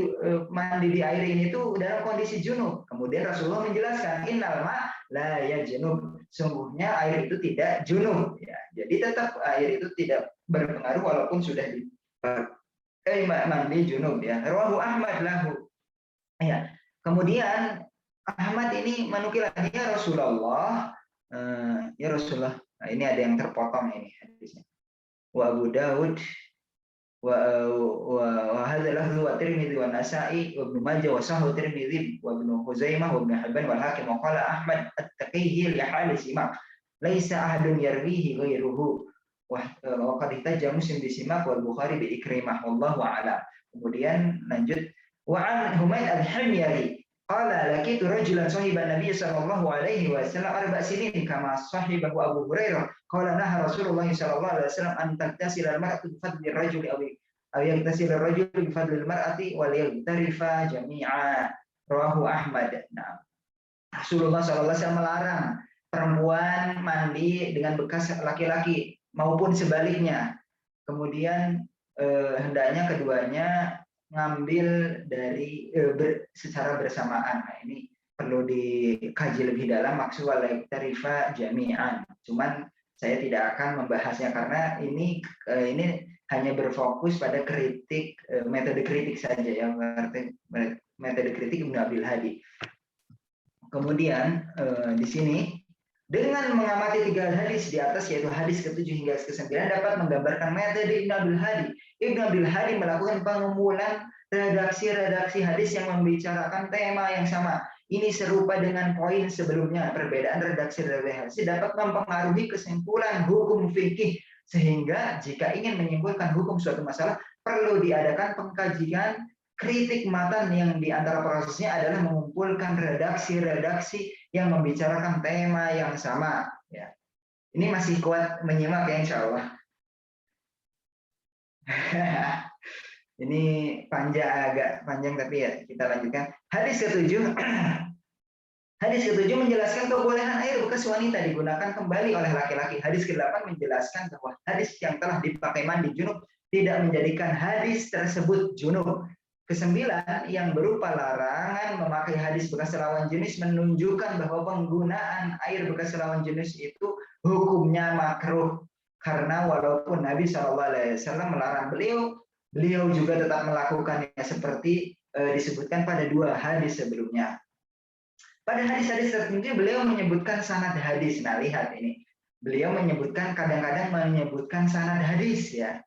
mandi di air ini tuh dalam kondisi junub. Kemudian Rasulullah menjelaskan innal ma la yajnub. Sungguhnya air itu tidak junub, ya. Jadi tetap air itu tidak berpengaruh walaupun sudah mandi junub, ya. Rawahu Ahmad lahu. Ya. Kemudian Ahmad ini menukil lagi ya Rasulullah, nah, ini ada yang terpotong ini hadisnya. Wa Abu Daud wa hadza lahu wa Tirmidzi wa Nasa'i wa Ibnu Majah wa Sahih Tirmidzi wa Ibnu Huzaimah wa Ibnu Hibban wal Hakim wa qala Ahmad at-taqiyyi li hali simak laisa ahadun yarwihi ghairuhu wa qad ihtaja Muslim bi Simak wal Bukhari bi Ikrimah wallahu a'lam. Kemudian lanjut wa an Humayd al-Himyari qala laqitu rajulan sahiban Nabi sallallahu alaihi wasallam arba' sinin kama sahibahu Abu Hurairah qala naha Rasulullah sallallahu alaihi wasallam an taktasila al-mar'atu bi fadli ar-rajuli aw yaktasila ar-rajulu bi fadli al-mar'ati wal yaghtarifa jami'a. Rawahu Ahmad. Nah, Rasulullah sallallahu alaihi wasallam melarang perempuan mandi dengan bekas laki-laki maupun sebaliknya. Kemudian hendaknya keduanya ngambil dari secara bersamaan. Nah, ini perlu dikaji lebih dalam maksud wal tarifa jami'an. Cuman saya tidak akan membahasnya karena ini hanya berfokus pada kritik, metode kritik saja ya, metode kritik Ibnu Abil Hadi. Kemudian di sini dengan mengamati 3 hadis di atas, yaitu hadis ke-7 hingga ke-9, dapat menggambarkan metode Ibnu Abil Hadi. Ibnu Abil Hadi melakukan pengumpulan redaksi-redaksi hadis yang membicarakan tema yang sama. Ini serupa dengan poin sebelumnya. Perbedaan redaksi-redaksi dapat mempengaruhi kesimpulan hukum fikih, sehingga jika ingin menyimpulkan hukum suatu masalah, perlu diadakan pengkajian kritik matan yang di antara prosesnya adalah mengumpulkan redaksi-redaksi yang membicarakan tema yang sama. Ya. Ini masih kuat menyimak ya insya Allah. Ini agak panjang tapi ya kita lanjutkan. Hadis ke-7. Hadis ke-7 menjelaskan kebolehan air bekas wanita digunakan kembali oleh laki-laki. Hadis ke-8 menjelaskan bahwa hadis yang telah dipakai mandi junub tidak menjadikan hadis tersebut junub. Ke-9 yang berupa larangan memakai hadis bekas lawan jenis menunjukkan bahwa penggunaan air bekas lawan jenis itu hukumnya makruh, karena walaupun Nabi SAW melarang beliau juga tetap melakukannya seperti disebutkan pada 2 hadis sebelumnya. Pada hadis-hadis tertentu beliau menyebutkan sanad hadis. Nah, lihat ini. Beliau kadang-kadang menyebutkan sanad hadis ya.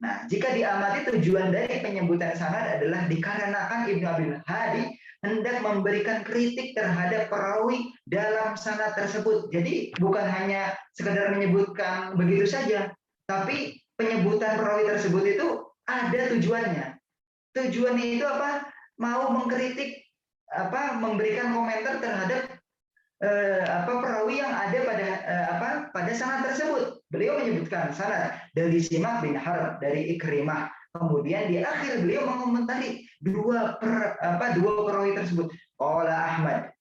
Nah, jika diamati tujuan dari penyebutan sanad adalah dikarenakan Ibnu Abil Hadi hendak memberikan kritik terhadap perawi dalam sanad tersebut. Jadi bukan hanya sekedar menyebutkan begitu saja, tapi penyebutan perawi tersebut itu ada tujuannya. Tujuannya itu apa? Mau mengkritik, memberikan komentar terhadap perawi yang ada pada sanad tersebut. Beliau menyebutkan sanad dari Simak bin Harb dari Ikrimah. Kemudian di akhir beliau mengomentari dua perawi tersebut. Qala Ahmad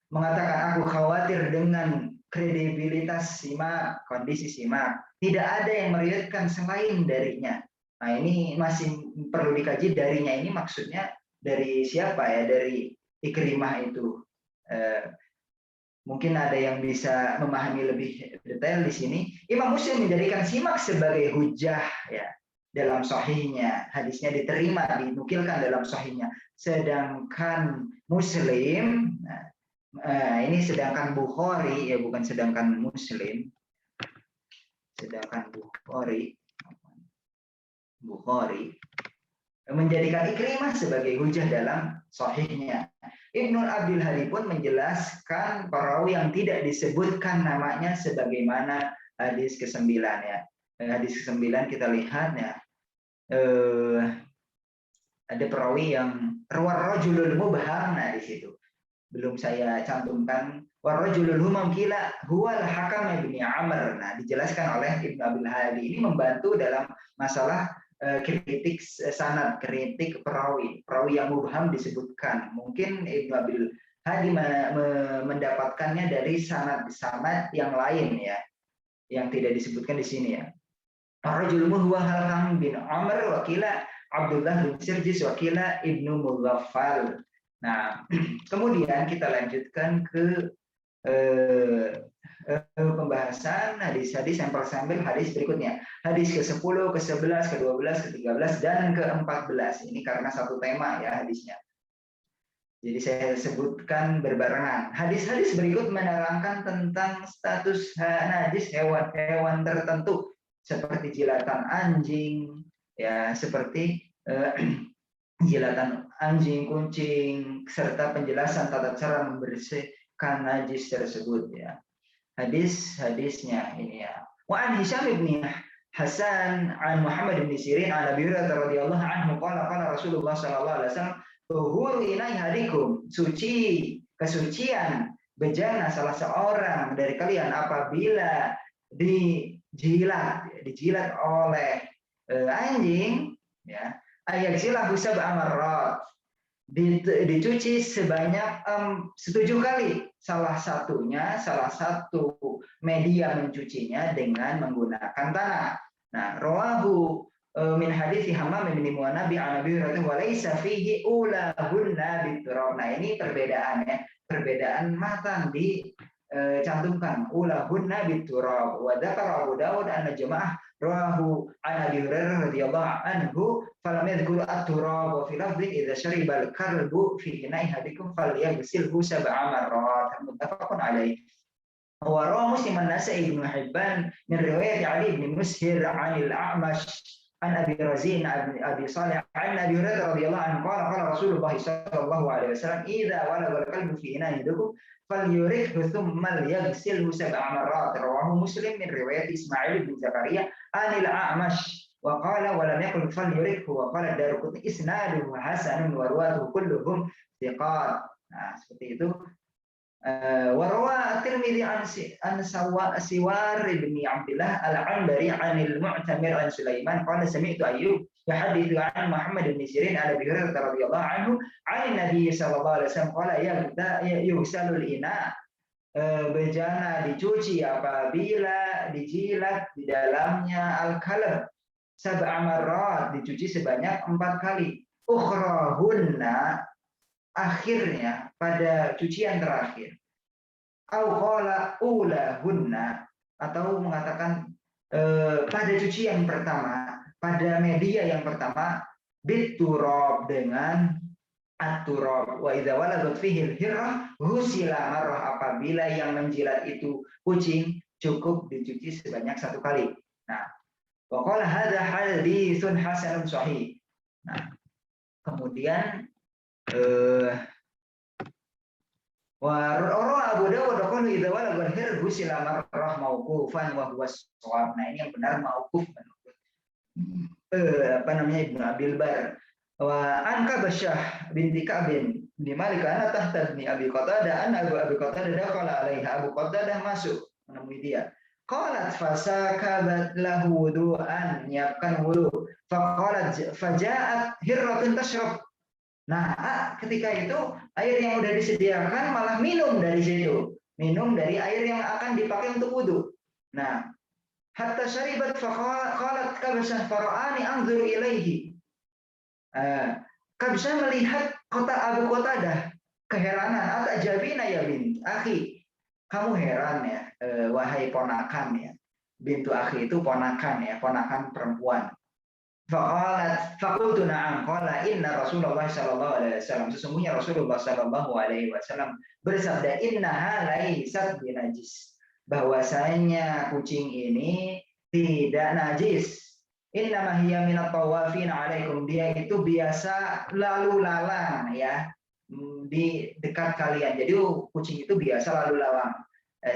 mengatakan aku khawatir dengan kredibilitas Simak, kondisi Simak. Tidak ada yang meriwayatkan selain darinya. Nah, ini masih perlu dikaji darinya ini maksudnya dari siapa ya? Dari Ikrimah itu. Mungkin ada yang bisa memahami lebih detail di sini. Imam Muslim menjadikan simak sebagai hujah ya dalam sahihnya. Hadisnya diterima, dinukilkan dalam sahihnya. Sedangkan Muslim, ini sedangkan Bukhari ya, bukan sedangkan Muslim. Sedangkan Bukhari menjadikan Ikrimah sebagai hujah dalam sahihnya. Ibnu Abdul Hadi pun menjelaskan perawi yang tidak disebutkan namanya sebagaimana hadis ke-9 ya. Hadis ke-9 kita lihat ya. Ada perawi yang warrajulul mubham, nah di situ. Belum saya cantumkan warrajulul humam kila huwal hakam ibni Amr. Nah, dijelaskan oleh Ibnu Abdul Hadi. Ini membantu dalam masalah kritik sanad, kritik perawi yang mubham disebutkan. Mungkin Ibnu Abdul Hadi mendapatkannya dari sanad yang lain ya, yang tidak disebutkan di sini ya. Ar-rajul huwa Hakam bin Amr wakila Abdullah bin Sirjis wakila Ibnu Mughaffal. Nah, kemudian kita lanjutkan ke pembahasan hadis-hadis yang sambil hadis berikutnya. Hadis ke-10, ke-11, ke-12, ke-13, dan ke-14. Ini karena satu tema ya hadisnya. Jadi saya sebutkan berbarengan. Hadis-hadis berikut menerangkan tentang status najis hewan-hewan tertentu seperti jilatan anjing, ya seperti jilatan anjing, kucing, serta penjelasan tata cara membersihkan najis tersebut ya. Hadisnya ini ya. Wa an Hisham bin Hasan an Muhammad bin Sirin an Abi Hurairah radhiyallahu anhu qala Rasulullah sallallahu alaihi wasallam tuhur inai hadikum, kesucian bejana salah seorang dari kalian apabila dijilat oleh anjing ya, ayaksilahu sab'a marrat, dicuci sebanyak 7 kali. Salah satu media mencucinya dengan menggunakan tanah. Nah, rawahu min hadits Hammam bin Mu'anabi an Abi Hurairah wa laisa fihi ulahunna biturab. Nah, ini perbedaan matan dicantumkan ulahunna biturab. Wa dzakara Abu Dawud anna jamaah rawahu an Abi Hurairah radhiyallahu anhu falam yadhkur at-turab wa fi lafdhin idza shariba al-kalbu fi ina'i hadikum falyaghsilhu sab'a marrat. Muttafaqun alaih. Wa rawa Muslim an-Nasa'i Ibnu Hibban min riwayat Ali bin Mushir 'an al-A'mash an Abi Razin an Abi Salih an Abi Hurairah radhiyallahu anhu qala Rasulullah sallallahu alaihi wasallam idza walagha al-kalbu fi ina'i hadikum falyurikhu thumma yaghsilhu sab'a marrat. Rawahu Muslim min riwayat Ismail bin Zakaria anil A'mash wa qala wa lam yakul falyurikhu wa qala Daruqutni isnaduhu hasanun wa ruwatuhu kulluhum thiqat. Nah, seperti itu. Wa rawa At-Tirmidzi an Siwar bin Abdullah al-Anbari anil Mu'tamir an Sulaiman qala sami'tu Ayyub yuhaddithu an Muhammad bin Sirin an Abi Hurairah radhiyallahu anhu an Nabi sallallahu alaihi wasallam qala yughsalul ina, bejana dicuci apabila dijilat di dalamnya al-kalb sab'a marrat, dicuci sebanyak 4 kali. Ukhrahunna, akhirnya pada cucian terakhir. Au qala ulahunna, atau mengatakan pada cucian pertama, pada media yang pertama biturab, dengan at-turab. Wa idza waladat fihi al-hirrah ghusila marrah, apabila yang menjilat itu kucing cukup dicuci sebanyak 1 kali. Nah, wa qala hadza haditsun hasanun sahih. Nah, kemudian wa rawa Abu Dawud qala idza walagha al-hir ghusila marrah mauqufan wa huwa shawab. Nah, ini yang benar mauquf menurut Ibnu Abil Bar. Wa an Kabasyah binti Ka'bin bin Malik ana tahta ibni Abi Qatadah an Abi Qatadah dakhala alaiha. Abu Qatadah masuk menemui dia. Qalat fasakabat lahu wudu'an, nyiapkan wudu. Faqalat faja'at hirratun tashrab. Nah, ketika itu air yang sudah disediakan malah minum dari situ, minum dari air yang akan dipakai untuk wudu. Nah, hatta syaribat faqalat Kabsyah fara'ani anzur ilaihi. Kabsyah melihat Abu Qatadah, keheranan, atajabina ya bint akhi, kamu heran ya, wahai ponakan ya. Bintu akhi itu ponakan ya, ponakan perempuan. Faqalat faqultu na'am qala inna Rasulullah sallallahu alaihi wasallam, sesungguhnya Rasulullah sallallahu alaihi wasallam bersabda innaha laysat binajis, bahwasanya kucing ini tidak najis. Innama hiya minat tawafin alaikum, dia itu biasa lalu lalang ya di dekat kalian. Jadi kucing itu biasa lalu lalang.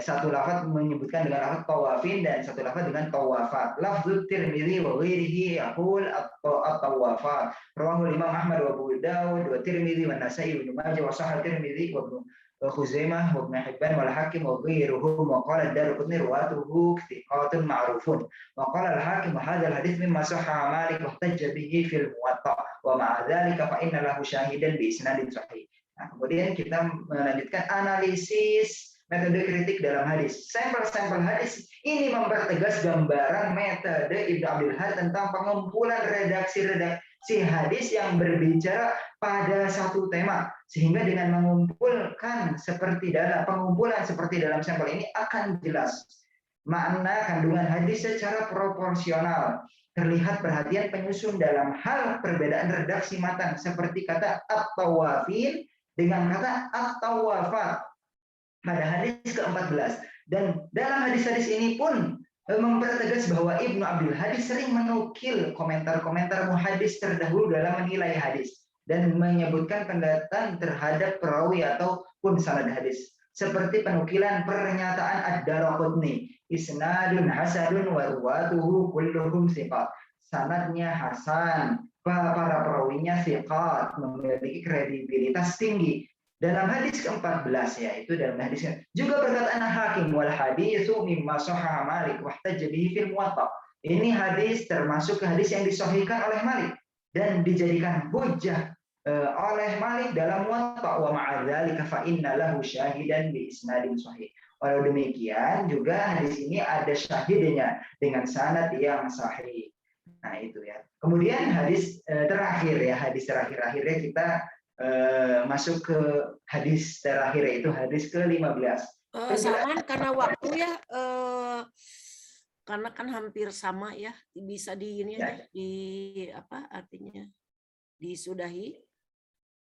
Satu lafaz menyebutkan dengan lafaz tawafin dan satu lafaz dengan tawafat. Lafzul Tirmidzi wa ghairihi yaqul at-tawafat. Rawahu Imam Ahmad wa Abu Dawud wa Tirmidzi wa Nasa'i wa Ibnu Majah wa Sahih Tirmidzi wa Ibnu Khuzaimah wa Ibnu Hibban wal Hakim wa ghairuhum wa qala ad-Darqutni ruwatuhu thiqatun ma'rufun wa qala al-Hakim hadzal hadits mimma sahha Malik wa ihtajja bihi fil Muwatta wa ma'a dzalika fa inna lahu syahidan bi isnadin sahih. Nah, kemudian kita melanjutkan analisis metode kritik dalam hadis. Sampel-sampel hadis ini mempertegas gambaran metode Ibnu Abdul Had tentang pengumpulan redaksi hadis yang berbicara pada satu tema, sehingga dengan mengumpulkan seperti dalam pengumpulan seperti dalam sampel ini akan jelas makna kandungan hadis secara proporsional. Terlihat perhatian penyusun dalam hal perbedaan redaksi matan seperti kata at-tawafin dengan kata at-tawafat pada hadis ke-14. Dan dalam hadis-hadis ini pun mempertegas bahwa Ibnu Abdul Hadi sering menukil komentar-komentar muhadis terdahulu dalam menilai hadis dan menyebutkan pendataan terhadap perawi ataupun sanad hadis. Seperti penukilan pernyataan Ad-Daraqutni, isnadun hasanun wa ruwatuhu kulluhum thiqat. Sanadnya hasan, para perawinya thiqat, memiliki kredibilitas tinggi. Dalam hadis ke-14 yaitu dalam hadis juga perkataan Hakim wal haditsu mimma sahha Malik wa ihtajja bihi fil Muwatta. Ini hadis termasuk hadis yang disahihkan oleh Malik dan dijadikan hujjah oleh Malik dalam Muwatta wa ma'a dzalika fa inna lahu syahidan bi isnadin sahih. Walau demikian juga hadis ini ada syahidnya dengan sanad yang sahih. Nah itu ya. Kemudian hadis terakhir ya, hadis terakhir-akhirnya kita masuk ke hadis terakhir yaitu hadis ke-15. Saman karena waktu ya, karena kan hampir sama ya, bisa di ini ya. Aja di apa artinya disudahi.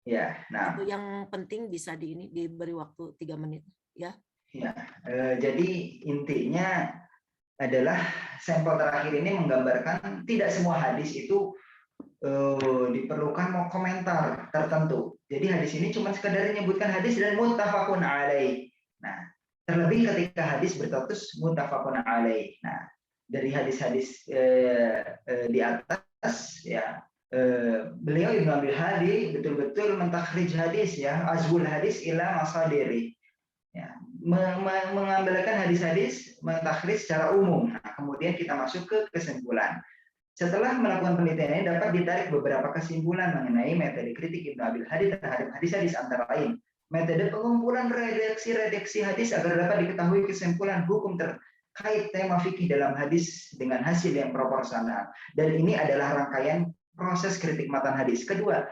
Ya, nah itu yang penting bisa di ini diberi waktu 3 menit ya. Ya, jadi intinya adalah sampel terakhir ini menggambarkan tidak semua hadis itu diperlukan mau komentar tertentu. Jadi hadis ini cuma sekedar menyebutkan hadis dan muttafaqun alaih. Nah, terlebih ketika hadis berstatus muttafaqun alaih. Nah, dari hadis-hadis di atas ya, beliau Ibnu Abdul Hadi betul-betul mentakhrij hadis ya, azwul hadis ila masadiri. Ya, mengambilkan hadis-hadis, mentakhrij secara umum. Nah, kemudian kita masuk ke kesimpulan. Setelah melakukan penelitian ini dapat ditarik beberapa kesimpulan mengenai metode kritik Ibnu Abdul Hadi terhadap hadis-hadis antara lain. Metode pengumpulan redaksi hadis agar dapat diketahui kesimpulan hukum terkait tema fikih dalam hadis dengan hasil yang proporsional. Dan ini adalah rangkaian proses kritik matan hadis. Kedua,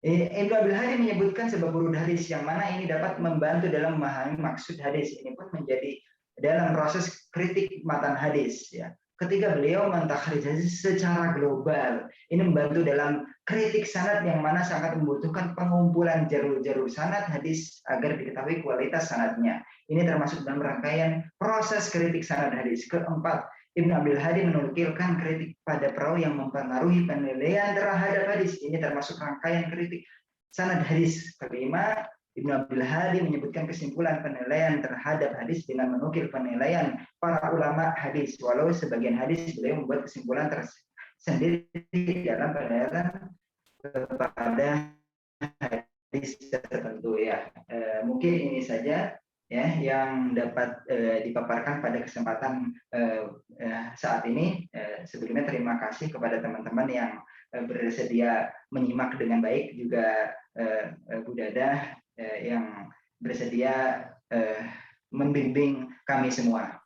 Ibnu Abdul Hadi menyebutkan sebab urut hadis yang mana ini dapat membantu dalam memahami maksud hadis. Ini pun menjadi dalam proses kritik matan hadis ya. Ketika beliau mentakhrij hadis secara global, ini membantu dalam kritik sanad yang mana sangat membutuhkan pengumpulan jalur-jalur sanad hadis agar diketahui kualitas sanadnya. Ini termasuk dalam rangkaian proses kritik sanad hadis. Keempat, Ibnu Abdul Hadi menukilkan kritik pada perawi yang mempengaruhi penilaian terhadap hadis. Ini termasuk rangkaian kritik sanad hadis. Kelima, Ibnu Abdul Hadi menyebutkan kesimpulan penilaian terhadap hadis dengan menukil penilaian para ulama hadis. Walau sebagian hadis beliau membuat kesimpulan tersendiri dalam penilaian kepada hadis tertentu ya. Mungkin ini saja ya yang dapat dipaparkan pada kesempatan saat ini. Sebelumnya terima kasih kepada teman-teman yang bersedia menyimak dengan baik, juga Bu Dada yang bersedia membimbing kami semua.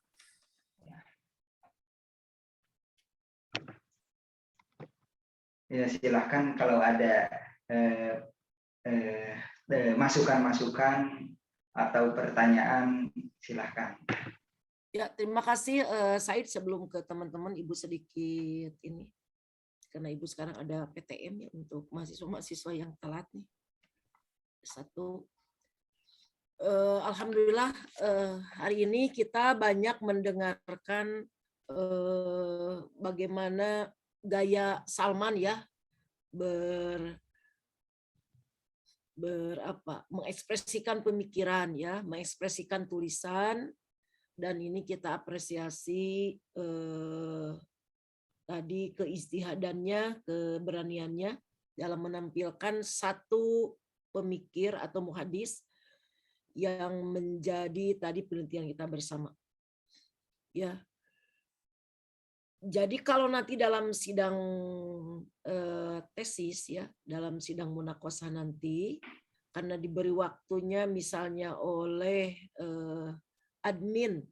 Ya, silahkan kalau ada masukan-masukan atau pertanyaan, silahkan. Ya, terima kasih Said. Sebelum ke teman-teman, Ibu sedikit ini. Karena Ibu sekarang ada PTM ya untuk mahasiswa-mahasiswa yang telat nih. Satu, alhamdulillah hari ini kita banyak mendengarkan bagaimana gaya Salman ya mengekspresikan pemikiran ya, mengekspresikan tulisan, dan ini kita apresiasi tadi keistihadannya, keberaniannya dalam menampilkan satu pemikir atau muhadis yang menjadi tadi penelitian kita bersama. Ya. Jadi kalau nanti dalam sidang tesis ya, dalam sidang munaqosyah nanti, karena diberi waktunya misalnya oleh admin,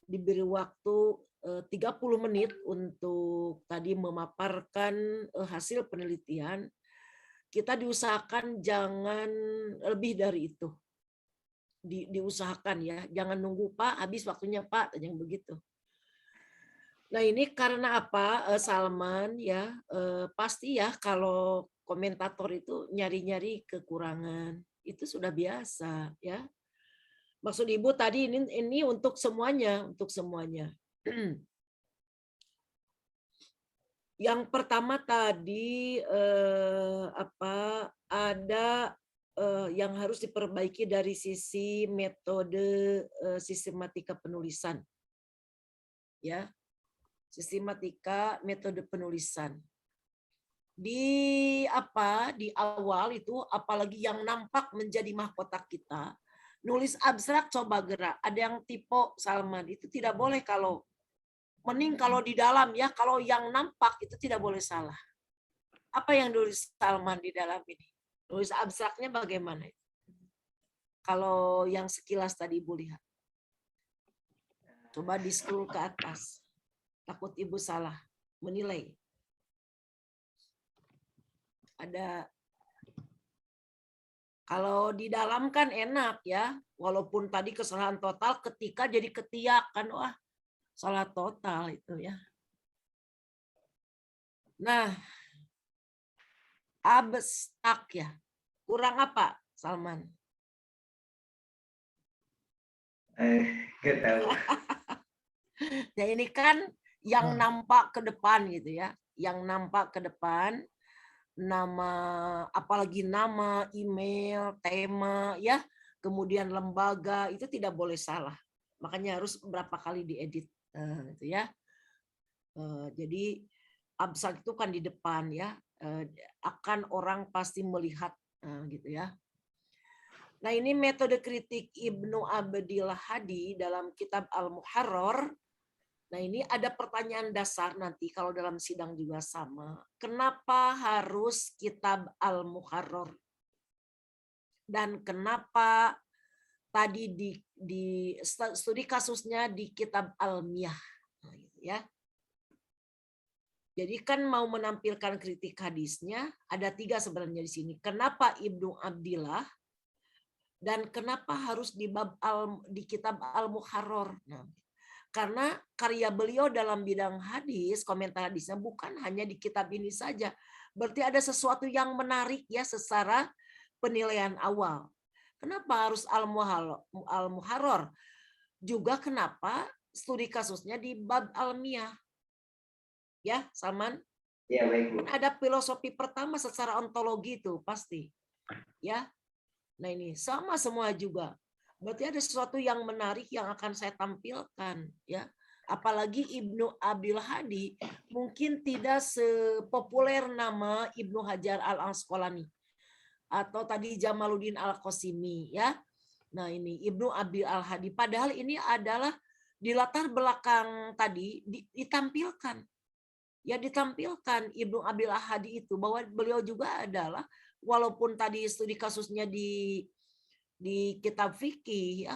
diberi waktu 30 menit untuk tadi memaparkan hasil penelitian, kita diusahakan jangan lebih dari itu. Diusahakan ya, jangan nunggu Pak, habis waktunya Pak, yang begitu. Nah ini karena apa, Salman ya, pasti ya kalau komentator itu nyari-nyari kekurangan, itu sudah biasa ya. Maksud Ibu tadi ini untuk semuanya, untuk semuanya. Yang pertama tadi ada yang harus diperbaiki dari sisi metode sistematika penulisan, ya. Sistematika metode penulisan. Di awal itu apalagi yang nampak menjadi mahkota kita, nulis abstrak coba gerak. Ada yang tipe Salman itu tidak boleh, kalau mending kalau di dalam ya, kalau yang nampak itu tidak boleh salah. Apa yang nulis Salman di dalam ini? Nulis abstraknya bagaimana? Kalau yang sekilas tadi Ibu lihat. Coba di scroll ke atas. Takut Ibu salah menilai. Ada, kalau di dalam kan enak ya, walaupun tadi kesalahan total ketika jadi ketiak kan, wah salah total itu ya. Nah, abstrak ya, kurang apa Salman? Nggak tahu. Nah ini kan yang nampak ke depan gitu ya, yang nampak ke depan, nama, apalagi nama, email, tema ya, kemudian lembaga, itu tidak boleh salah. Makanya harus berapa kali diedit gitu ya. Jadi abstrak itu kan di depan ya, akan orang pasti melihat gitu ya. Nah ini metode kritik Ibnu Abdil Hadi dalam kitab Al-Muharrar. Nah ini ada pertanyaan dasar nanti kalau dalam sidang juga sama. Kenapa harus kitab Al-Muharrar? Dan kenapa tadi di studi kasusnya di kitab Al-Miyah? Nah, gitu ya. Jadi kan mau menampilkan kritik hadisnya, ada 3 sebenarnya di sini. Kenapa Ibnu Abdillah? Dan kenapa harus di kitab Al-Muharrar? Nah, karena karya beliau dalam bidang hadis, komentar hadisnya bukan hanya di kitab ini saja. Berarti ada sesuatu yang menarik ya secara penilaian awal. Kenapa harus Al-Muharrar? Juga kenapa studi kasusnya di bab Al-Miyah? Ya, Salman? Ya, baik, Bu. Ada filosofi pertama secara ontologi itu pasti. Ya. Nah, ini sama semua juga. Berarti ada sesuatu yang menarik yang akan saya tampilkan ya. Apalagi Ibnu Abdil Hadi mungkin tidak sepopuler nama Ibnu Hajar Al-Asqalani atau tadi Jamaluddin Al-Qasimi ya. Nah, ini Ibnu Abdil Hadi, padahal ini adalah di latar belakang tadi ditampilkan. Ya ditampilkan Ibnu Abdil Hadi itu bahwa beliau juga adalah, walaupun tadi studi kasusnya di kitab fikih ya,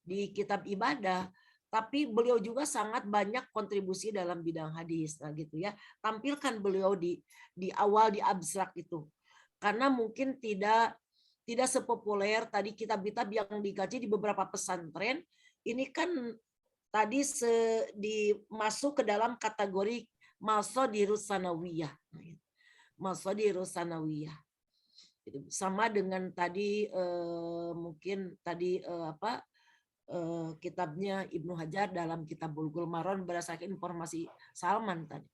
di kitab ibadah, tapi beliau juga sangat banyak kontribusi dalam bidang hadis. Nah gitu ya, tampilkan beliau di awal di abstrak itu, karena mungkin tidak tidak sepopuler tadi kitab-kitab yang dikaji di beberapa pesantren. Ini kan tadi masuk ke dalam kategori masadirus sanawiyah. Masadirus sanawiyah. Sama dengan tadi mungkin tadi kitabnya Ibnu Hajar dalam kitab Bulughul Maram berdasarkan informasi Salman tadi.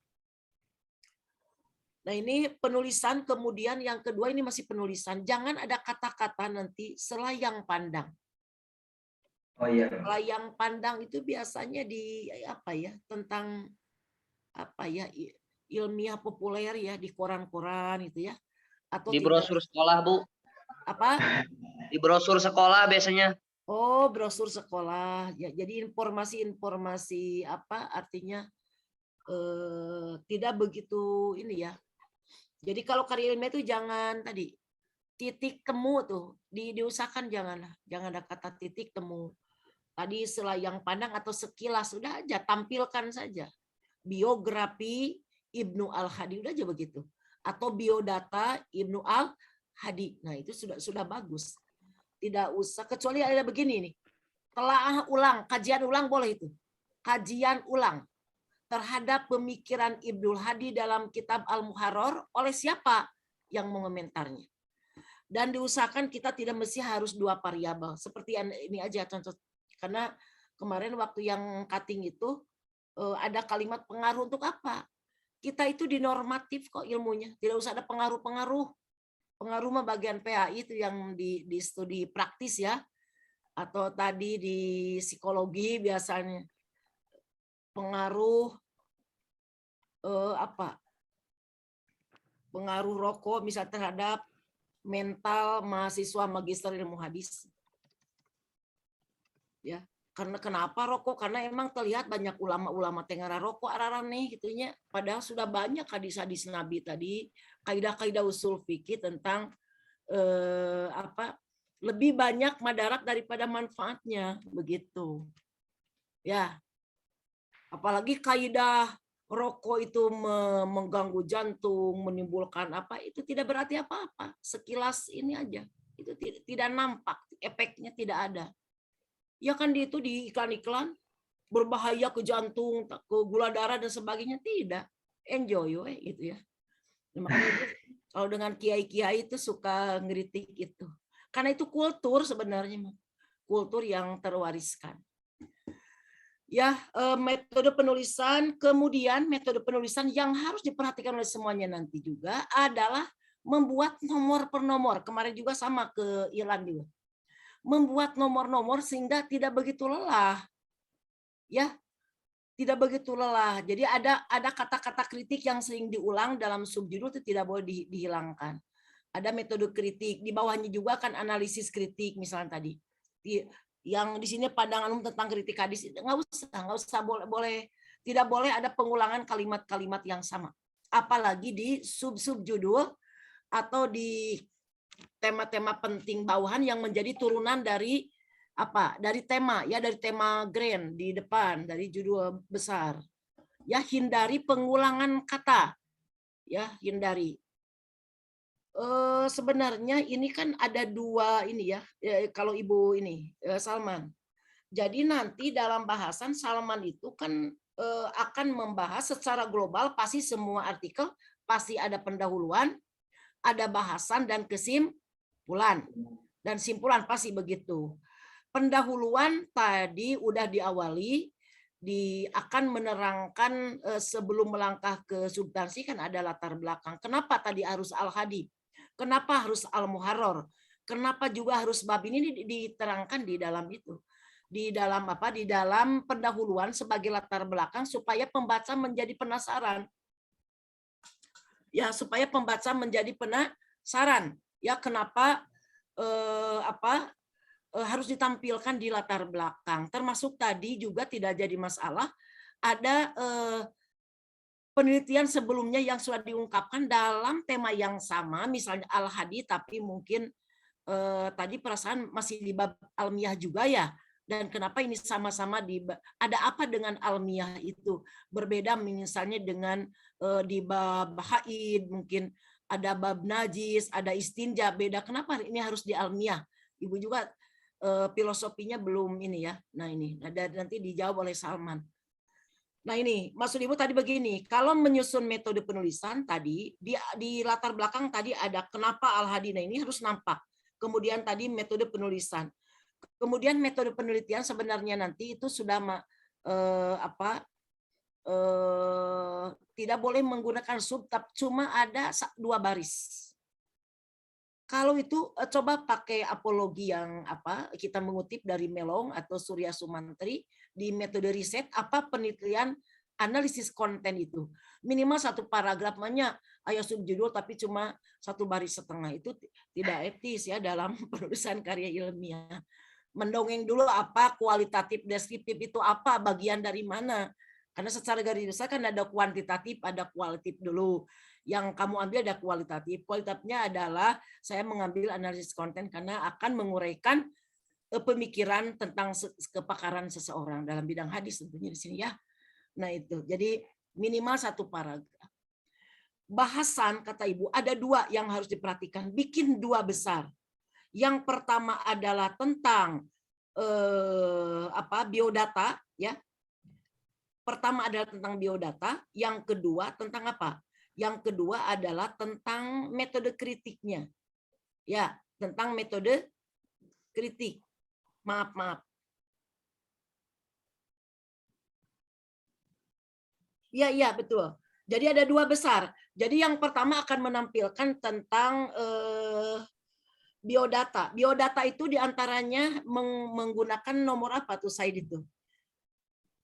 Nah ini penulisan, kemudian yang kedua ini masih penulisan. Jangan ada kata-kata nanti selayang pandang. Oh iya. Selayang pandang itu biasanya di tentang ilmiah populer ya di koran-koran itu ya. Atau di brosur sekolah, Bu. Apa? Di brosur sekolah biasanya. Oh, brosur sekolah. Ya, jadi informasi-informasi artinya tidak begitu ini ya. Jadi kalau karya ilmiah itu jangan tadi titik temu tuh diusahakan jangan ada kata titik temu. Tadi selayang pandang atau sekilas sudah aja tampilkan saja. Biografi Ibnu Al-Hadi udah aja begitu. Atau biodata Ibnu Al-Hadi. Nah, itu sudah bagus. Tidak usah kecuali ada begini nih. Telaah ulang, kajian ulang boleh itu. Kajian ulang terhadap pemikiran Ibnu Hadi dalam kitab Al-Muharrar oleh siapa yang mengomentarnya. Dan diusahakan kita tidak mesti harus 2 variabel. Seperti ini aja contoh. Karena kemarin waktu yang cutting itu ada kalimat pengaruh untuk apa? Kita itu dinormatif kok ilmunya. Tidak usah ada pengaruh-pengaruh. Pengaruh mah bagian PAI itu yang di studi praktis ya. Atau tadi di psikologi biasanya. Pengaruh pengaruh rokok misal terhadap mental mahasiswa magister ilmu hadis ya, karena kenapa rokok, karena emang terlihat banyak ulama-ulama tengara rokok araran nih gitunya, padahal sudah banyak hadis-hadis Nabi tadi, kaidah-kaidah usul fikih tentang lebih banyak madarat daripada manfaatnya begitu ya. Apalagi kaidah rokok itu mengganggu jantung, menimbulkan itu tidak berarti apa-apa. Sekilas ini aja. Itu tidak nampak, efeknya tidak ada. Ya kan itu di iklan-iklan berbahaya ke jantung, ke gula darah dan sebagainya, tidak. Enjoy gitu ya. Nah, makanya kalau dengan kiai-kiai itu suka ngeritik itu. Karena itu kultur sebenarnya. Kultur yang terwariskan. Ya, metode penulisan, kemudian metode penulisan yang harus diperhatikan oleh semuanya nanti juga adalah membuat nomor per nomor. Kemarin juga sama ke Irlan juga. Membuat nomor-nomor sehingga tidak begitu lelah. Ya, tidak begitu lelah. Jadi ada kata-kata kritik yang sering diulang dalam subjudul itu tidak boleh dihilangkan. Ada metode kritik, di bawahnya juga kan analisis kritik misalnya tadi. Yang di sini pandangan umum tentang kritik hadis nggak usah boleh tidak boleh ada pengulangan kalimat-kalimat yang sama, apalagi di sub-judul atau di tema-tema penting bawahan yang menjadi turunan dari tema ya, dari tema grand di depan dari judul besar ya. Hindari pengulangan kata ya, hindari. Sebenarnya ini kan ada 2 ini ya, kalau Ibu ini Salman. Jadi nanti dalam bahasan Salman itu kan akan membahas secara global, pasti semua artikel pasti ada pendahuluan, ada bahasan dan kesimpulan. Dan simpulan pasti begitu. Pendahuluan tadi udah diawali, akan menerangkan sebelum melangkah ke substansi kan ada latar belakang. Kenapa tadi harus Al-Hadi? Kenapa harus Al-Muharrar? Kenapa juga harus bab ini diterangkan di dalam itu? Di dalam di dalam pendahuluan sebagai latar belakang supaya pembaca menjadi penasaran. Ya, supaya pembaca menjadi penasaran. Ya, kenapa harus ditampilkan di latar belakang. Termasuk tadi juga tidak jadi masalah ada penelitian sebelumnya yang sudah diungkapkan dalam tema yang sama, misalnya Al-Hadi, tapi mungkin tadi perasaan masih di bab almiah juga ya. Dan kenapa ini sama-sama ada apa dengan almiah itu? Berbeda misalnya dengan di bab haid, mungkin ada bab najis, ada istinja, beda. Kenapa ini harus di almiah? Ibu juga filosofinya belum ini ya. Nah ini, nanti dijawab oleh Salman. Nah ini, maksud Ibu tadi begini, kalau menyusun metode penulisan tadi, di latar belakang tadi ada kenapa Al-Hadinah ini harus nampak. Kemudian tadi metode penulisan. Kemudian metode penelitian sebenarnya nanti itu sudah tidak boleh menggunakan subtab, cuma ada 2 baris. Kalau itu coba pakai apologi yang kita mengutip dari Melong atau Surya Sumantri di metode riset, apa penelitian analisis konten itu. Minimal 1 paragrafnya ayat subjudul tapi cuma 1 baris setengah, itu tidak etis ya dalam penulisan karya ilmiah. Mendongeng dulu apa, kualitatif, deskriptif itu apa, bagian dari mana. Karena secara garis besar kan ada kuantitatif, ada kualitatif dulu. Yang kamu ambil ada kualitatif. Kualitatifnya adalah saya mengambil analisis konten karena akan menguraikan pemikiran tentang kepakaran seseorang dalam bidang hadis tentunya di sini ya. Nah itu, jadi minimal 1 paragraf. Bahasan kata Ibu ada 2 yang harus diperhatikan. Bikin 2 besar. Yang pertama adalah tentang biodata ya. Pertama adalah tentang biodata, yang kedua tentang apa? Yang kedua adalah tentang metode kritiknya. Ya, tentang metode kritik. Maaf. Iya, betul. Jadi ada 2 besar. Jadi yang pertama akan menampilkan tentang biodata. Biodata itu diantaranya menggunakan nomor apa tuh Said itu?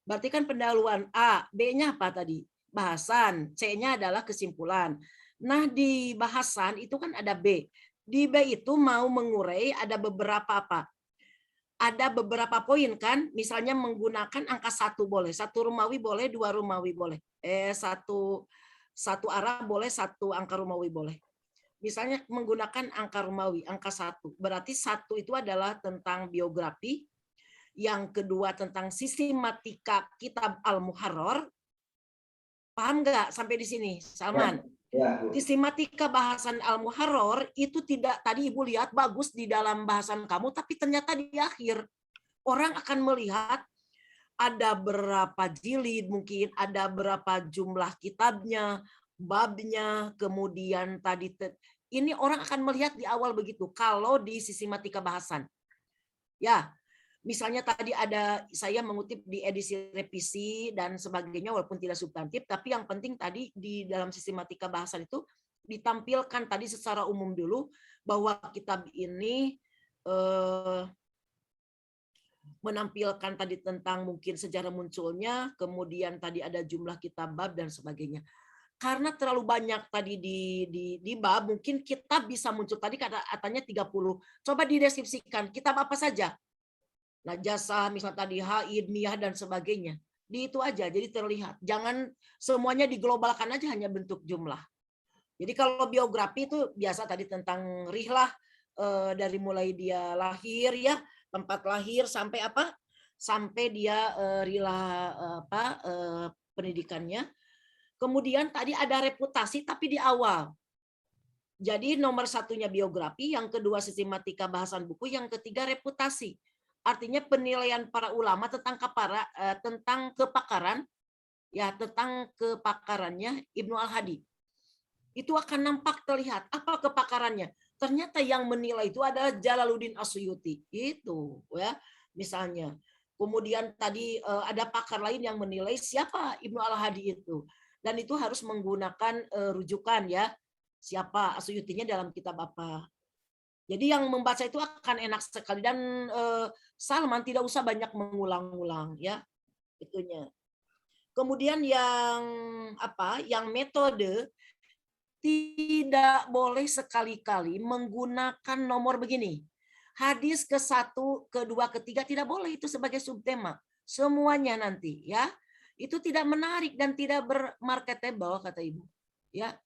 Berarti kan pendahuluan A, B-nya apa tadi? Bahasan, C-nya adalah kesimpulan. Nah di bahasan itu kan ada B. Di B itu mau mengurai ada beberapa apa? Ada beberapa poin kan, misalnya menggunakan angka 1 boleh, 1 Romawi boleh, 2 Romawi boleh. 1 Arab boleh, 1 angka Romawi boleh. Misalnya menggunakan angka Romawi, angka 1. Berarti 1 itu adalah tentang biografi, yang kedua tentang sistematika kitab Al-Muharrar. Paham nggak sampai di sini, Salman? Ya, Sistematika bahasan Al-Muharrar itu tidak, tadi Ibu lihat bagus di dalam bahasan kamu, tapi ternyata di akhir orang akan melihat ada berapa jilid, mungkin ada berapa jumlah kitabnya, babnya, kemudian tadi ini orang akan melihat di awal begitu kalau di sistematika bahasan. Ya, misalnya tadi ada saya mengutip di edisi revisi dan sebagainya walaupun tidak substantif, tapi yang penting tadi di dalam sistematika bahasan itu ditampilkan tadi secara umum dulu bahwa kitab ini menampilkan tadi tentang mungkin sejarah munculnya, kemudian tadi ada jumlah kitab bab dan sebagainya. Karena terlalu banyak tadi di bab, mungkin kitab bisa muncul tadi katanya 30. Coba dideskripsikan kitab apa saja. Najasah, misalnya tadi haid, miyah dan sebagainya. Di itu aja, jadi terlihat. Jangan semuanya diglobalkan aja hanya bentuk jumlah. Jadi kalau biografi itu biasa tadi tentang rihlah dari mulai dia lahir ya, tempat lahir sampai apa? Sampai dia pendidikannya. Kemudian tadi ada reputasi tapi di awal. Jadi nomor 1-nya biografi, yang kedua sistematika bahasan buku, yang ketiga reputasi. Artinya penilaian para ulama tentang kepakaran, ya tentang kepakarannya Ibnu Al-Hadi. Itu akan nampak terlihat apa kepakarannya. Ternyata yang menilai itu adalah Jalaluddin As-Suyuti. Itu ya, misalnya. Kemudian tadi ada pakar lain yang menilai siapa Ibnu Al-Hadi itu. Dan itu harus menggunakan rujukan ya. Siapa As-Suyutinya dalam kitab apa. Jadi yang membaca itu akan enak sekali dan Salman tidak usah banyak mengulang-ulang ya itunya. Kemudian yang metode tidak boleh sekali-kali menggunakan nomor begini. Hadis ke-1, ke-2, ke-3 tidak boleh itu sebagai subtema. Semuanya nanti ya. Itu tidak menarik dan tidak bermarketable kata Ibu. Ya.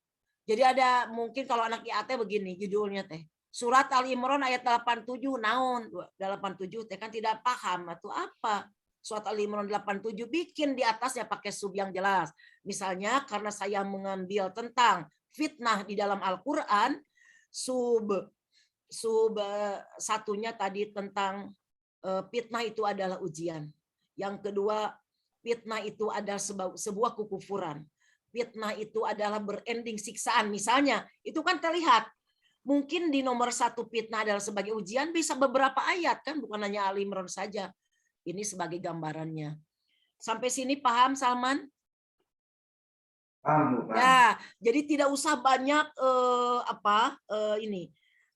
Jadi ada mungkin kalau anak IAT begini judulnya teh. Surat Al-Imran ayat 87 naon 87 teh kan tidak paham atau apa. Surat Al-Imran 87 bikin di atasnya pakai sub yang jelas. Misalnya karena saya mengambil tentang fitnah di dalam Al-Qur'an, sub satunya tadi tentang fitnah itu adalah ujian. Yang kedua, fitnah itu adalah sebuah kekufuran. Fitnah itu adalah berending siksaan. Misalnya, itu kan terlihat. Mungkin di nomor 1 fitnah adalah sebagai ujian, bisa beberapa ayat kan, bukan hanya Ali Imran saja. Ini sebagai gambarannya. Sampai sini paham, Salman? Paham, Bu, paham. Ya, jadi tidak usah banyak ini.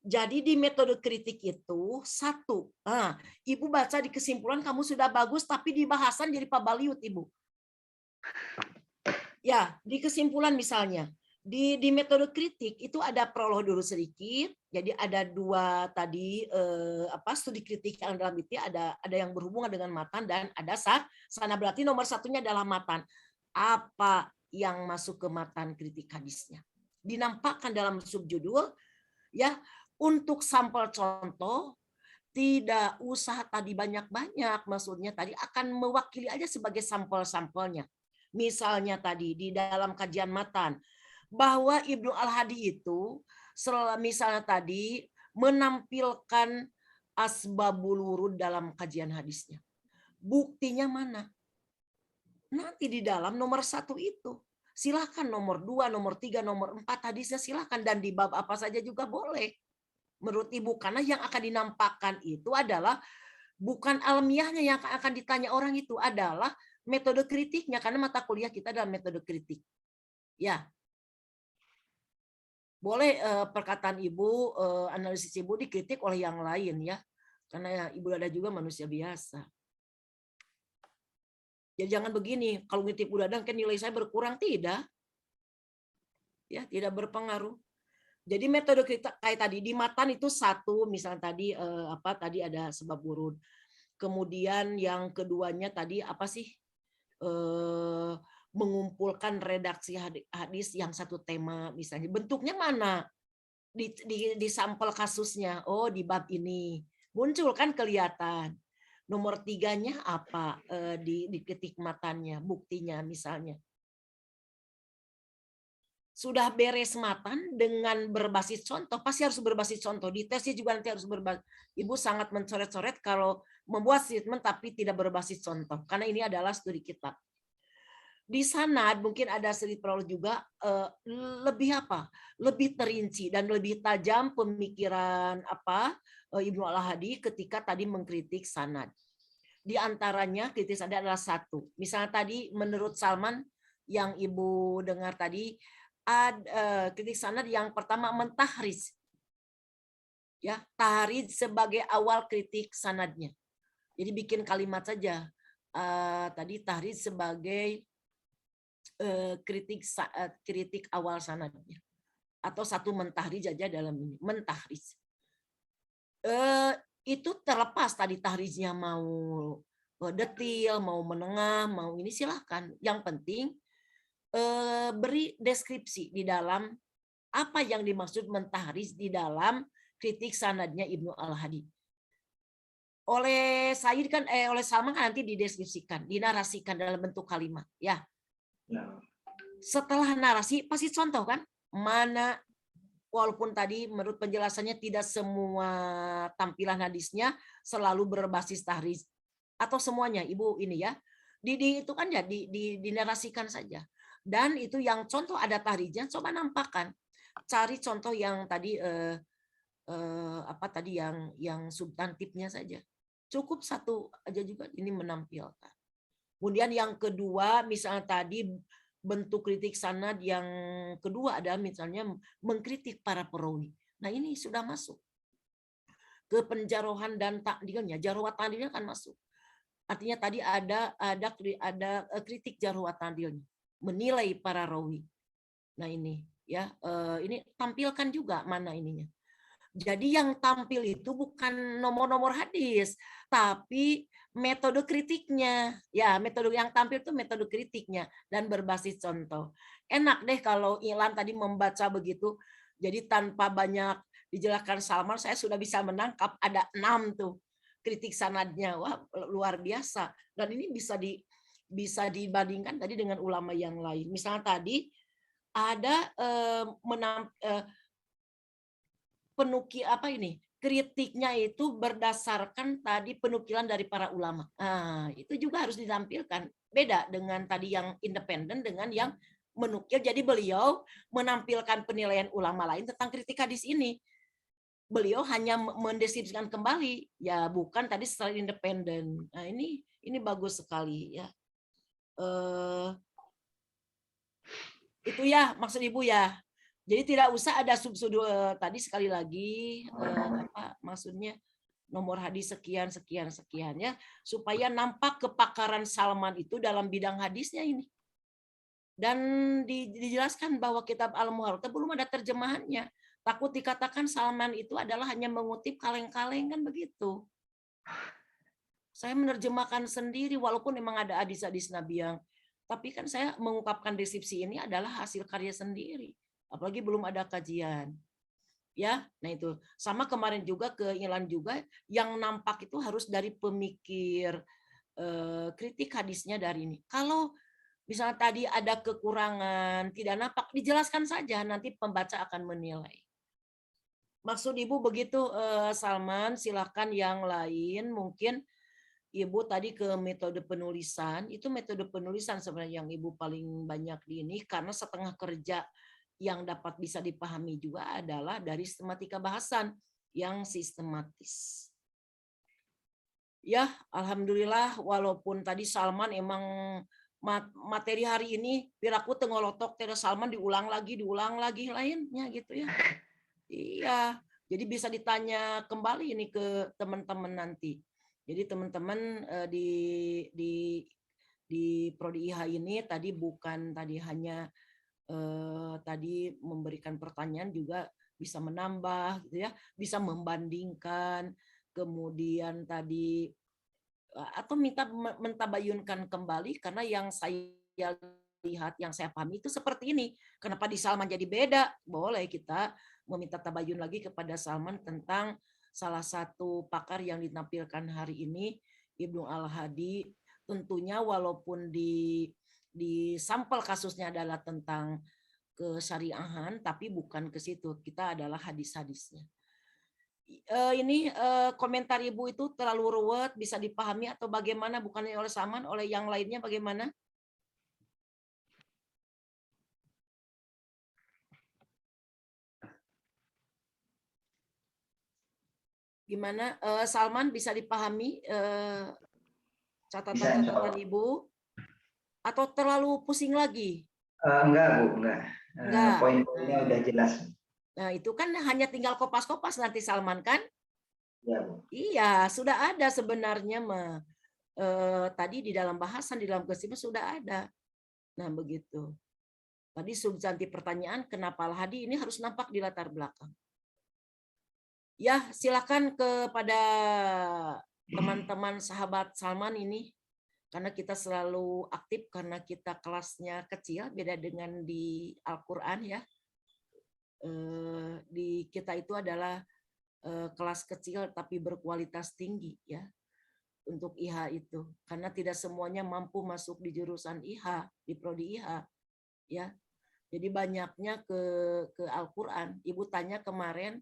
Jadi di metode kritik itu 1. Ibu baca di kesimpulan kamu sudah bagus, tapi di bahasan jadi pabaliut, Ibu. Ya, di kesimpulan misalnya. Di metode kritik itu ada prolog dulu sedikit. Jadi ada 2 tadi studi kritik yang dalam itu ada yang berhubungan dengan matan dan ada sana, berarti nomor 1-nya adalah matan. Apa yang masuk ke matan kritik hadisnya? Dinampakkan dalam subjudul ya. Untuk sampel contoh tidak usah tadi banyak-banyak, maksudnya tadi akan mewakili aja sebagai sampel-sampelnya. Misalnya tadi di dalam kajian matan bahwa Ibnu Al-Hadi itu misalnya tadi menampilkan asbabul wurud dalam kajian hadisnya. Buktinya mana? Nanti di dalam nomor 1 itu. Silakan nomor 2, nomor 3, nomor 4 hadisnya silakan, dan di bab apa saja juga boleh. Menurut Ibu, karena yang akan dinampakkan itu adalah bukan almiahnya yang akan ditanya orang, itu adalah metode kritiknya, karena mata kuliah kita adalah metode kritik. Ya. Boleh perkataan Ibu, analisis Ibu dikritik oleh yang lain ya. Karena ya, Ibu ada juga manusia biasa. Ya jangan begini, kalau ngintip Bu Dadang kan nilai saya berkurang, tidak. Ya, tidak berpengaruh. Jadi metode kita kayak tadi di matan itu 1, misalnya tadi tadi ada sebab wurud. Kemudian yang keduanya tadi apa sih? Mengumpulkan redaksi hadis yang 1 tema misalnya. Bentuknya mana? Di sampel kasusnya. Oh, di bab ini. Muncul kan kelihatan. Nomor 3-nya apa? Di ketik matannya, buktinya misalnya. Sudah beres matan dengan berbasis contoh, pasti harus berbasis contoh. Di tesnya juga nanti harus berbasis. Ibu sangat mencoret-coret kalau membuat statement tapi tidak berbasis contoh, karena ini adalah studi kitab. Di sanad mungkin ada sedikit prolog juga, lebih apa? Lebih terinci dan lebih tajam pemikiran Ibnu Al-Hadi ketika tadi mengkritik sanad. Di antaranya kritik sanad adalah 1. Misalnya tadi menurut Salman yang Ibu dengar tadi, kritik sanad yang pertama mentahriz. Ya, tahriz sebagai awal kritik sanadnya. Jadi bikin kalimat saja. Tadi tahriz sebagai kritik awal sanadnya. Atau 1 mentahriz aja dalam ini, mentahriz. Itu terlepas tadi tahriznya mau detail, mau menengah, mau ini silahkan. Yang penting beri deskripsi di dalam apa yang dimaksud mentahriz di dalam kritik sanadnya Ibnu Al-Hadi. Oleh Said kan oleh Salman kan nanti dideskripsikan, dinarasikan dalam bentuk kalimat, ya. Setelah narasi pasti contoh kan, mana walaupun tadi menurut penjelasannya tidak semua tampilan hadisnya selalu berbasis tahriz atau semuanya, Ibu ini ya. Itu kan ya dinarasikan saja. Dan itu yang contoh ada tahriznya, coba nampakkan. Cari contoh yang tadi yang substantifnya saja. Cukup 1 aja juga ini menampilkan. Kemudian yang kedua, misalnya tadi bentuk kritik sanad yang kedua ada misalnya mengkritik para perawi. Nah, ini sudah masuk ke penjarohan dan takdilnya. Jarh wa ta'dilnya kan masuk. Artinya tadi ada kritik jarh wa ta'dilnya, menilai para rawi. Nah, ini ya, ini tampilkan juga mana ininya. Jadi yang tampil itu bukan nomor-nomor hadis, tapi metode kritiknya. Ya, metode yang tampil itu metode kritiknya dan berbasis contoh. Enak deh kalau Ilan tadi membaca begitu. Jadi tanpa banyak dijelaskan Salman, saya sudah bisa menangkap ada 6 tuh kritik sanadnya. Wah, luar biasa. Dan ini bisa dibandingkan tadi dengan ulama yang lain. Misalnya tadi ada kritiknya itu berdasarkan tadi penukilan dari para ulama. Nah, itu juga harus ditampilkan. Beda dengan tadi yang independen dengan yang menukil. Jadi beliau menampilkan penilaian ulama lain tentang kritik hadis ini. Beliau hanya mendeskripsikan kembali, ya bukan tadi secara independen. Nah, ini bagus sekali ya. Itu ya maksud Ibu ya. Jadi tidak usah ada sub-sudut tadi sekali lagi apa maksudnya nomor hadis sekian sekian sekian ya, supaya nampak kepakaran Salman itu dalam bidang hadisnya ini. Dan dijelaskan bahwa kitab Al-Muharrar belum ada terjemahannya. Takut dikatakan Salman itu adalah hanya mengutip kaleng-kaleng kan begitu. Saya menerjemahkan sendiri walaupun memang ada hadis-hadis Nabi yang, tapi kan saya mengungkapkan deskripsi ini adalah hasil karya sendiri. Apalagi belum ada kajian. Ya, nah itu sama kemarin juga keinginan juga yang nampak itu harus dari pemikir kritik hadisnya dari ini. Kalau misalnya tadi ada kekurangan, tidak nampak, dijelaskan saja, nanti pembaca akan menilai. Maksud Ibu begitu, Salman, silakan yang lain mungkin Ibu tadi ke metode penulisan, itu metode penulisan sebenarnya yang Ibu paling banyak di ini, karena setengah kerja yang dapat bisa dipahami juga adalah dari sistematika bahasan yang sistematis. Ya, alhamdulillah walaupun tadi Salman emang materi hari ini piraku tengolotok Tera Salman diulang lagi lainnya gitu ya. Iya, jadi bisa ditanya kembali ini ke teman-teman nanti. Jadi teman-teman di Prodi IH ini tadi bukan tadi hanya tadi memberikan pertanyaan, juga bisa menambah gitu ya, bisa membandingkan, kemudian tadi atau minta mentabayunkan kembali, karena yang saya lihat, yang saya pahami itu seperti ini. Kenapa di Salman jadi beda? Boleh kita meminta tabayun lagi kepada Salman tentang salah satu pakar yang ditampilkan hari ini, Ibnu Al-Hadi. Tentunya walaupun di sampel kasusnya adalah tentang kesyariahan, tapi bukan ke situ. Kita adalah hadis-hadisnya. Ini komentar Ibu itu terlalu ruwet, bisa dipahami atau bagaimana? Bukannya oleh Salman, oleh yang lainnya bagaimana? Gimana, Salman, bisa dipahami catatan-catatan Ibu? Atau terlalu pusing lagi? Enggak, Bu, enggak. Enggak. Poin-poinnya udah jelas. Nah, itu kan hanya tinggal kopas-kopas nanti Salman kan? Ya, Bu. Iya, sudah ada sebenarnya tadi di dalam bahasan, di dalam kesimpulan sudah ada. Nah, begitu. Tadi substansi pertanyaan, kenapa Al-Hadi ini harus nampak di latar belakang. Ya, silakan kepada teman-teman sahabat Salman ini, karena kita selalu aktif, karena kita kelasnya kecil, beda dengan di Al-Quran ya. Di kita itu adalah kelas kecil tapi berkualitas tinggi ya untuk IH itu, karena tidak semuanya mampu masuk di jurusan IH, di prodi IH ya. Jadi banyaknya ke Al-Quran. Ibu tanya kemarin,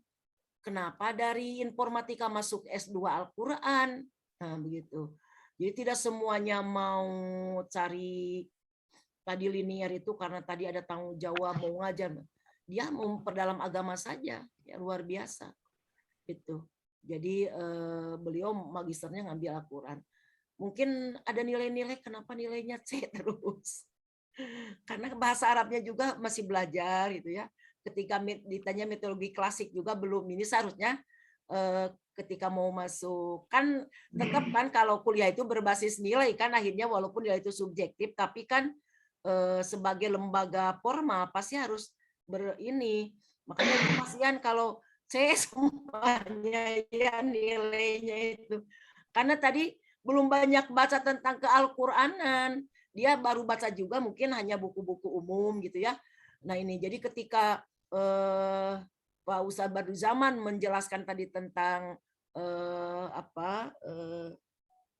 kenapa dari informatika masuk S2 Al-Quran? Nah, begitu. Jadi tidak semuanya mau cari tadi linear itu karena tadi ada tanggung jawab mau ngajar. Dia mau memperdalam agama saja, ya luar biasa. Itu. Jadi beliau magisternya ngambil Al-Quran. Mungkin ada nilai-nilai, kenapa nilainya C terus? Karena bahasa Arabnya juga masih belajar gitu ya. Ketika ditanya metodologi klasik juga belum. Ini seharusnya ketika mau masuk kan tetap kan kalau kuliah itu berbasis nilai kan, akhirnya walaupun nilai itu subjektif, tapi kan sebagai lembaga formal pasti harus ini. Makanya kasihan kalau C semuanya ya nilainya itu. Karena tadi belum banyak baca tentang ke-Al-Quranan. Dia baru baca juga mungkin hanya buku-buku umum gitu ya. Nah ini jadi ketika Pak Ustadz Badruzaman menjelaskan tadi tentang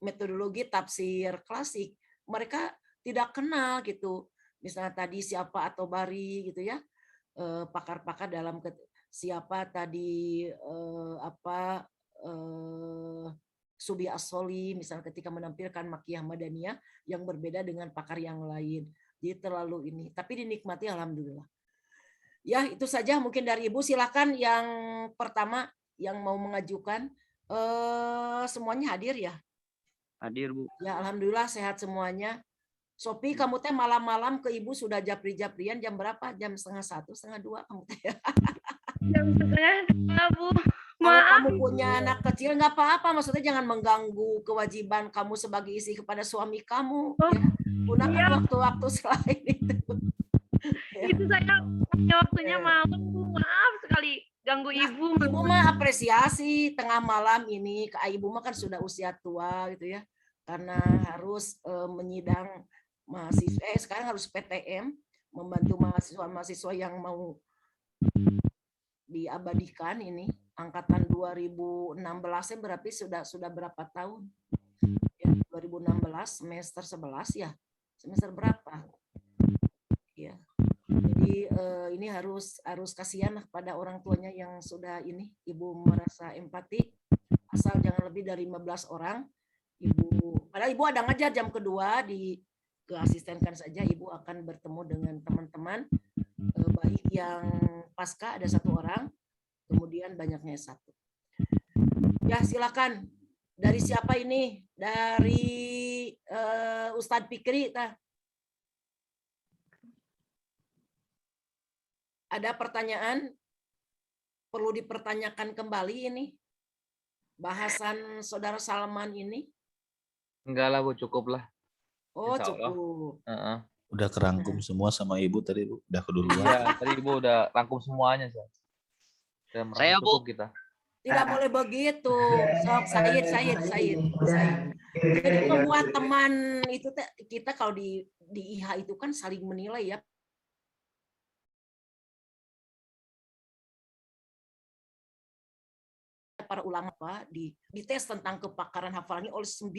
metodologi tafsir klasik, mereka tidak kenal gitu. misalnya tadi siapa atau Bari gitu ya, pakar-pakar dalam siapa tadi Subi As-Soli misalnya ketika menampilkan Makiyah Madaniyah yang berbeda dengan pakar yang lain. Jadi terlalu ini, tapi dinikmati alhamdulillah. Ya, itu saja mungkin dari Ibu. Silakan yang pertama yang mau mengajukan. Semuanya hadir ya? Hadir, Bu. Ya, alhamdulillah sehat semuanya. Sopi, kamu teh malam-malam ke Ibu sudah japri-japrian jam berapa? Jam 1:30, 1:30 kamu teh. Jam 1:30, Bu. Kalau Maaf. kamu punya anak kecil nggak apa-apa, maksudnya jangan mengganggu kewajiban kamu sebagai istri kepada suami kamu. Oh, Ya. Gunakan iya. waktu-waktu selain itu. Itu saya punya waktunya malam, Bu. Maaf sekali ganggu Ibu. Ibu mah apresiasi tengah malam ini. Ibu mah kan sudah usia tua gitu ya, karena harus menyidang mahasiswa. Sekarang harus PTM, membantu mahasiswa-mahasiswa yang mau diabadikan ini. Angkatan 2016 berarti sudah berapa tahun? Ya, 2016 semester 11 ya. Semester berapa? Ya. Jadi ini harus kasihan pada orang tuanya yang sudah ini. Ibu merasa empati. Asal jangan lebih dari 15 orang. Padahal Ibu ada ngajar jam kedua keasistenkan saja. Ibu akan bertemu dengan teman-teman baik yang pasca ada 1 orang. Kemudian banyaknya 1. Ya, silakan. Dari siapa ini? Dari Ustadz Fikri. Ada pertanyaan? Perlu dipertanyakan kembali ini? Bahasan Saudara Salman ini? Enggak lah, Bu, cukup lah. Oh, Insya Allah. cukup. Udah kerangkum semua sama Ibu tadi, Bu. Udah keduluan. Ya, tadi Ibu udah rangkum semuanya. Saya, Bu. cukup kita. Tidak boleh begitu. Sok, Said. Jadi membuat teman itu kita kalau di IH itu kan saling menilai ya. Para ulama dites tentang kepakaran hafalannya oleh 10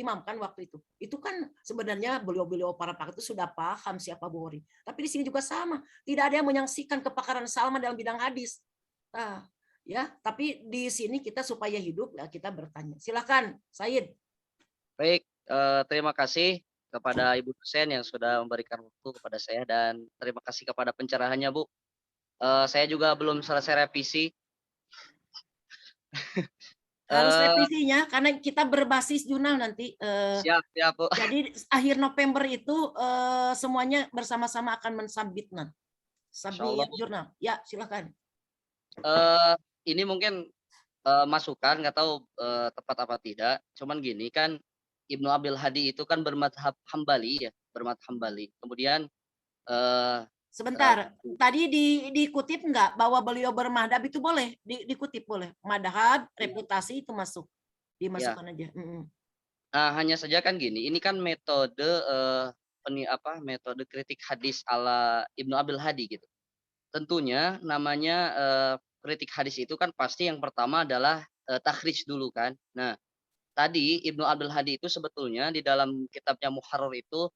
imam kan waktu itu. Itu kan sebenarnya beliau-beliau para pakar itu sudah paham siapa Bukhari. Tapi di sini juga sama. Tidak ada yang menyaksikan kepakaran Salman dalam bidang hadis. Ya, tapi di sini kita supaya hidup ya kita bertanya. Silakan, Said. Baik, terima kasih kepada Ibu dosen yang sudah memberikan waktu kepada saya dan terima kasih kepada pencerahannya, Bu. Saya juga belum selesai revisi. Harus revisinya karena kita berbasis jurnal nanti. Siap, Bu. Jadi akhir November itu semuanya bersama-sama akan mensubmit jurnal. Ya, silakan. Ini mungkin masukan, nggak tahu tepat apa tidak. Cuman gini kan, Ibnu Abil Hadi itu kan bermadhab Hambali ya, Kemudian sebentar, tadi dikutip nggak bahwa beliau bermadhab itu boleh dikutip boleh. Madhab, reputasi itu dimasukkan aja. Nah, hanya saja kan gini, ini kan metode metode kritik hadis ala Ibnu Abil Hadi gitu. Tentunya namanya kritik hadis itu kan pasti yang pertama adalah takhrij dulu kan. Nah, tadi Ibnu Abdul Hadi itu sebetulnya di dalam kitabnya Muharrar itu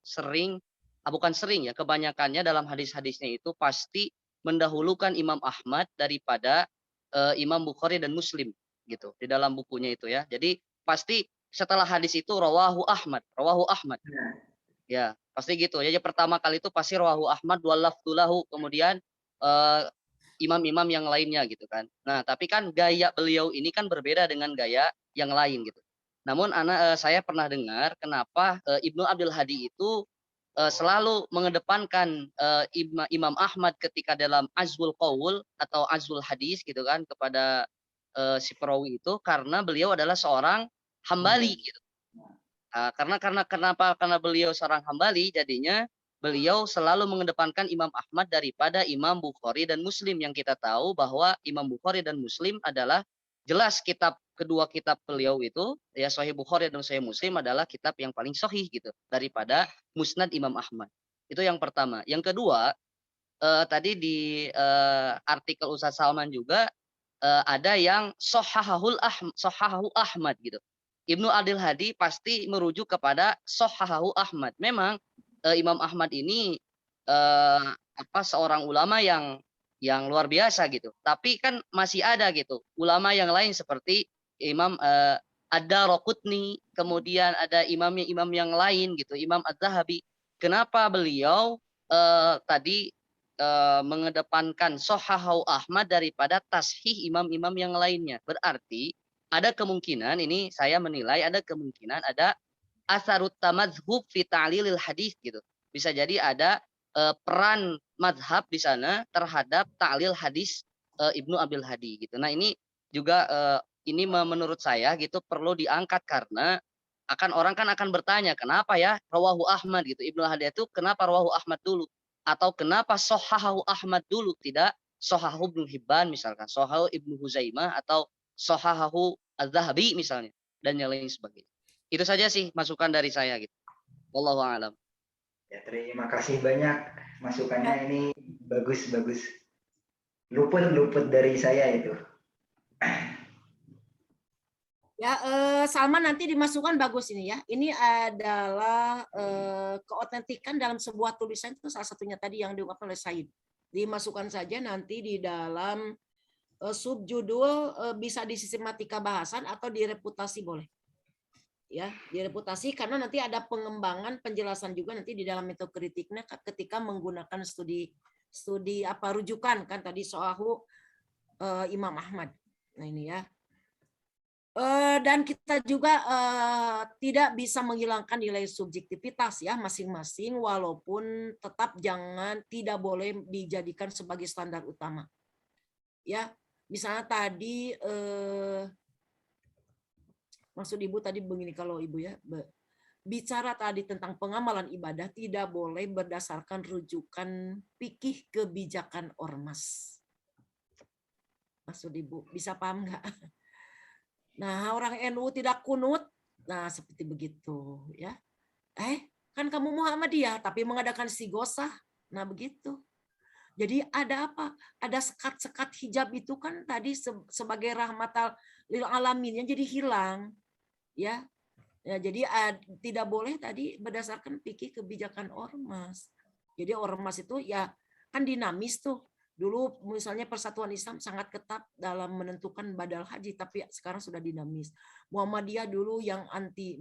bukan sering ya, kebanyakannya dalam hadis-hadisnya itu pasti mendahulukan Imam Ahmad daripada Imam Bukhari dan Muslim gitu di dalam bukunya itu ya. Jadi pasti setelah hadis itu rawahu Ahmad. Ya, pasti gitu. Jadi pertama kali itu pasti rawahu Ahmad wa lafdulahu, kemudian imam-imam yang lainnya gitu kan. Nah, tapi kan gaya beliau ini kan berbeda dengan gaya yang lain gitu. Namun saya pernah dengar kenapa Ibnu Abdul Hadi itu selalu mengedepankan Imam Ahmad ketika dalam Azwul Qaul atau Azwul Hadis gitu kan kepada si perawi itu, karena beliau adalah seorang Hambali gitu. Karena beliau seorang Hambali, jadinya beliau selalu mengedepankan Imam Ahmad daripada Imam Bukhari dan Muslim, yang kita tahu bahwa Imam Bukhari dan Muslim adalah jelas kedua kitab beliau itu ya, Sahih Bukhari dan Sahih Muslim adalah kitab yang paling sahih gitu daripada Musnad Imam Ahmad. Itu yang pertama. Yang kedua, tadi di artikel Ustaz Salman juga ada yang Sohahahu Ahmad gitu. Ibnu Abdul Hadi pasti merujuk kepada Sohahahu Ahmad. Memang Imam Ahmad ini seorang ulama yang luar biasa gitu. Tapi kan masih ada gitu ulama yang lain seperti Imam Ad-Daraqutni, kemudian ada imam yang lain gitu, Imam Az-Zahabi. Kenapa beliau tadi mengedepankan Sohahu Ahmad daripada tashih imam-imam yang lainnya? Berarti ada kemungkinan, ini saya menilai ada kemungkinan ada asarut tamadzhub fi ta'lilil hadis gitu. Bisa jadi ada peran madhab di sana terhadap ta'lil hadis Ibnu Abil Hadi gitu. Nah ini juga ini menurut saya gitu perlu diangkat karena orang kan akan bertanya kenapa ya rawahu Ahmad gitu, Ibnu Hadi itu kenapa rawahu Ahmad dulu atau kenapa sohahu Ahmad dulu tidak sohahu Ibnu Hibban misalkan, sohahu Ibnu Huzaimah atau sohahu Az-Zahabi misalnya dan yang lain sebagainya. Itu saja sih masukan dari saya gitu. Wallahu a'lam. Ya, terima kasih banyak masukannya, ini bagus. Luput dari saya itu. Ya, Salman nanti dimasukkan bagus ini ya. Ini adalah keotentikan dalam sebuah tulisan itu salah satunya tadi yang diungkapkan oleh Said. Dimasukkan saja nanti di dalam subjudul bisa di sistematika bahasan atau di reputasi boleh. Ya, di reputasi karena nanti ada pengembangan penjelasan juga nanti di dalam metode kritiknya ketika menggunakan studi rujukan kan tadi soal Imam Ahmad. Nah ini ya. Dan kita juga tidak bisa menghilangkan nilai subjektivitas ya masing-masing walaupun tetap tidak boleh dijadikan sebagai standar utama. Ya, misalnya tadi maksud Ibu tadi begini kalau Ibu ya bicara tadi tentang pengamalan ibadah tidak boleh berdasarkan rujukan fikih kebijakan ormas. Maksud Ibu bisa paham nggak? Nah, orang NU tidak kunut, nah seperti begitu ya. Kan kamu Muhammadiyah tapi mengadakan istighoshah. Nah, begitu. Jadi ada apa? Ada sekat-sekat hijab itu kan tadi sebagai rahmatal lil alamin yang jadi hilang. Ya. Ya, jadi tidak boleh tadi berdasarkan fikih kebijakan ormas. Jadi ormas itu ya kan dinamis tuh. Dulu misalnya Persatuan Islam sangat ketat dalam menentukan badal haji, tapi sekarang sudah dinamis. Muhammadiyah dulu yang anti,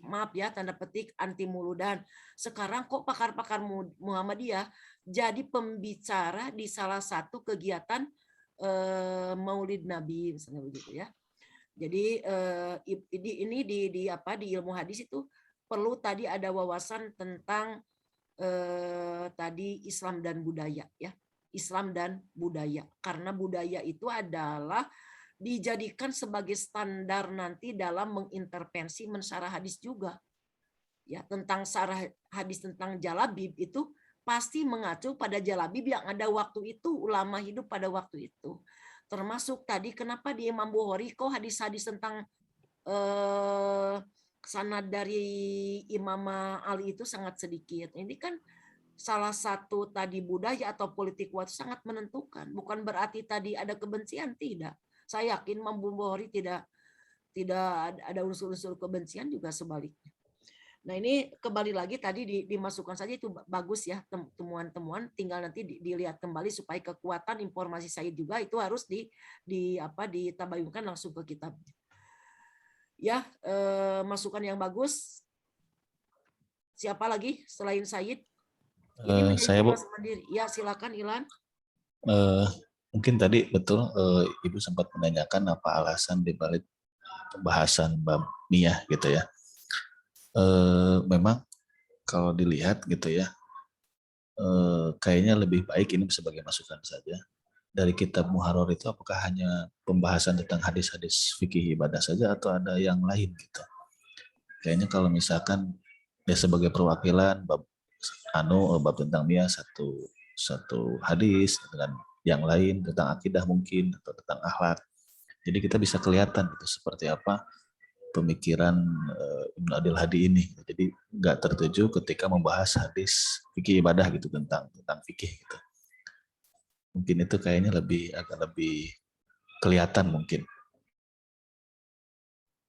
maaf ya tanda petik anti muludan. Sekarang kok pakar-pakar Muhammadiyah jadi pembicara di salah satu kegiatan Maulid Nabi misalnya begitu ya. Jadi ini di ilmu hadis itu perlu tadi ada wawasan tentang tadi Islam dan budaya ya. Islam dan budaya karena budaya itu adalah dijadikan sebagai standar nanti dalam mengintervensi mensarah hadis juga ya tentang sarah hadis tentang jalabib itu pasti mengacu pada jalabib yang ada waktu itu ulama hidup pada waktu itu termasuk tadi kenapa di Imam Bukhari kok hadis-hadis tentang sanad dari Imam Ali itu sangat sedikit ini kan salah satu tadi budaya atau politik waktu sangat menentukan. Bukan berarti tadi ada kebencian, tidak. Saya yakin Imam Bukhari tidak ada unsur-unsur kebencian juga sebaliknya. Nah ini kembali lagi tadi dimasukkan saja itu bagus ya temuan-temuan. Tinggal nanti dilihat kembali supaya kekuatan informasi saya juga itu harus ditabayunkan langsung ke kitab. Ya masukan yang bagus. Siapa lagi selain Said? Saya Bu, ya silakan Ilan. Mungkin tadi betul Ibu sempat menanyakan apa alasan dibalik pembahasan bab niyah gitu ya. Memang kalau dilihat gitu ya, kayaknya lebih baik ini sebagai masukan saja dari kitab Muharrar itu apakah hanya pembahasan tentang hadis-hadis fikih ibadah saja atau ada yang lain gitu. Kayaknya kalau misalkan ya sebagai perwakilan bab tentang niyah satu hadis dengan yang lain tentang akidah mungkin atau tentang akhlak. Jadi kita bisa kelihatan gitu seperti apa pemikiran Ibnu Abil Hadi ini. Jadi nggak tertuju ketika membahas hadis fikih ibadah gitu tentang fikih gitu. Mungkin itu kayaknya agak lebih kelihatan mungkin.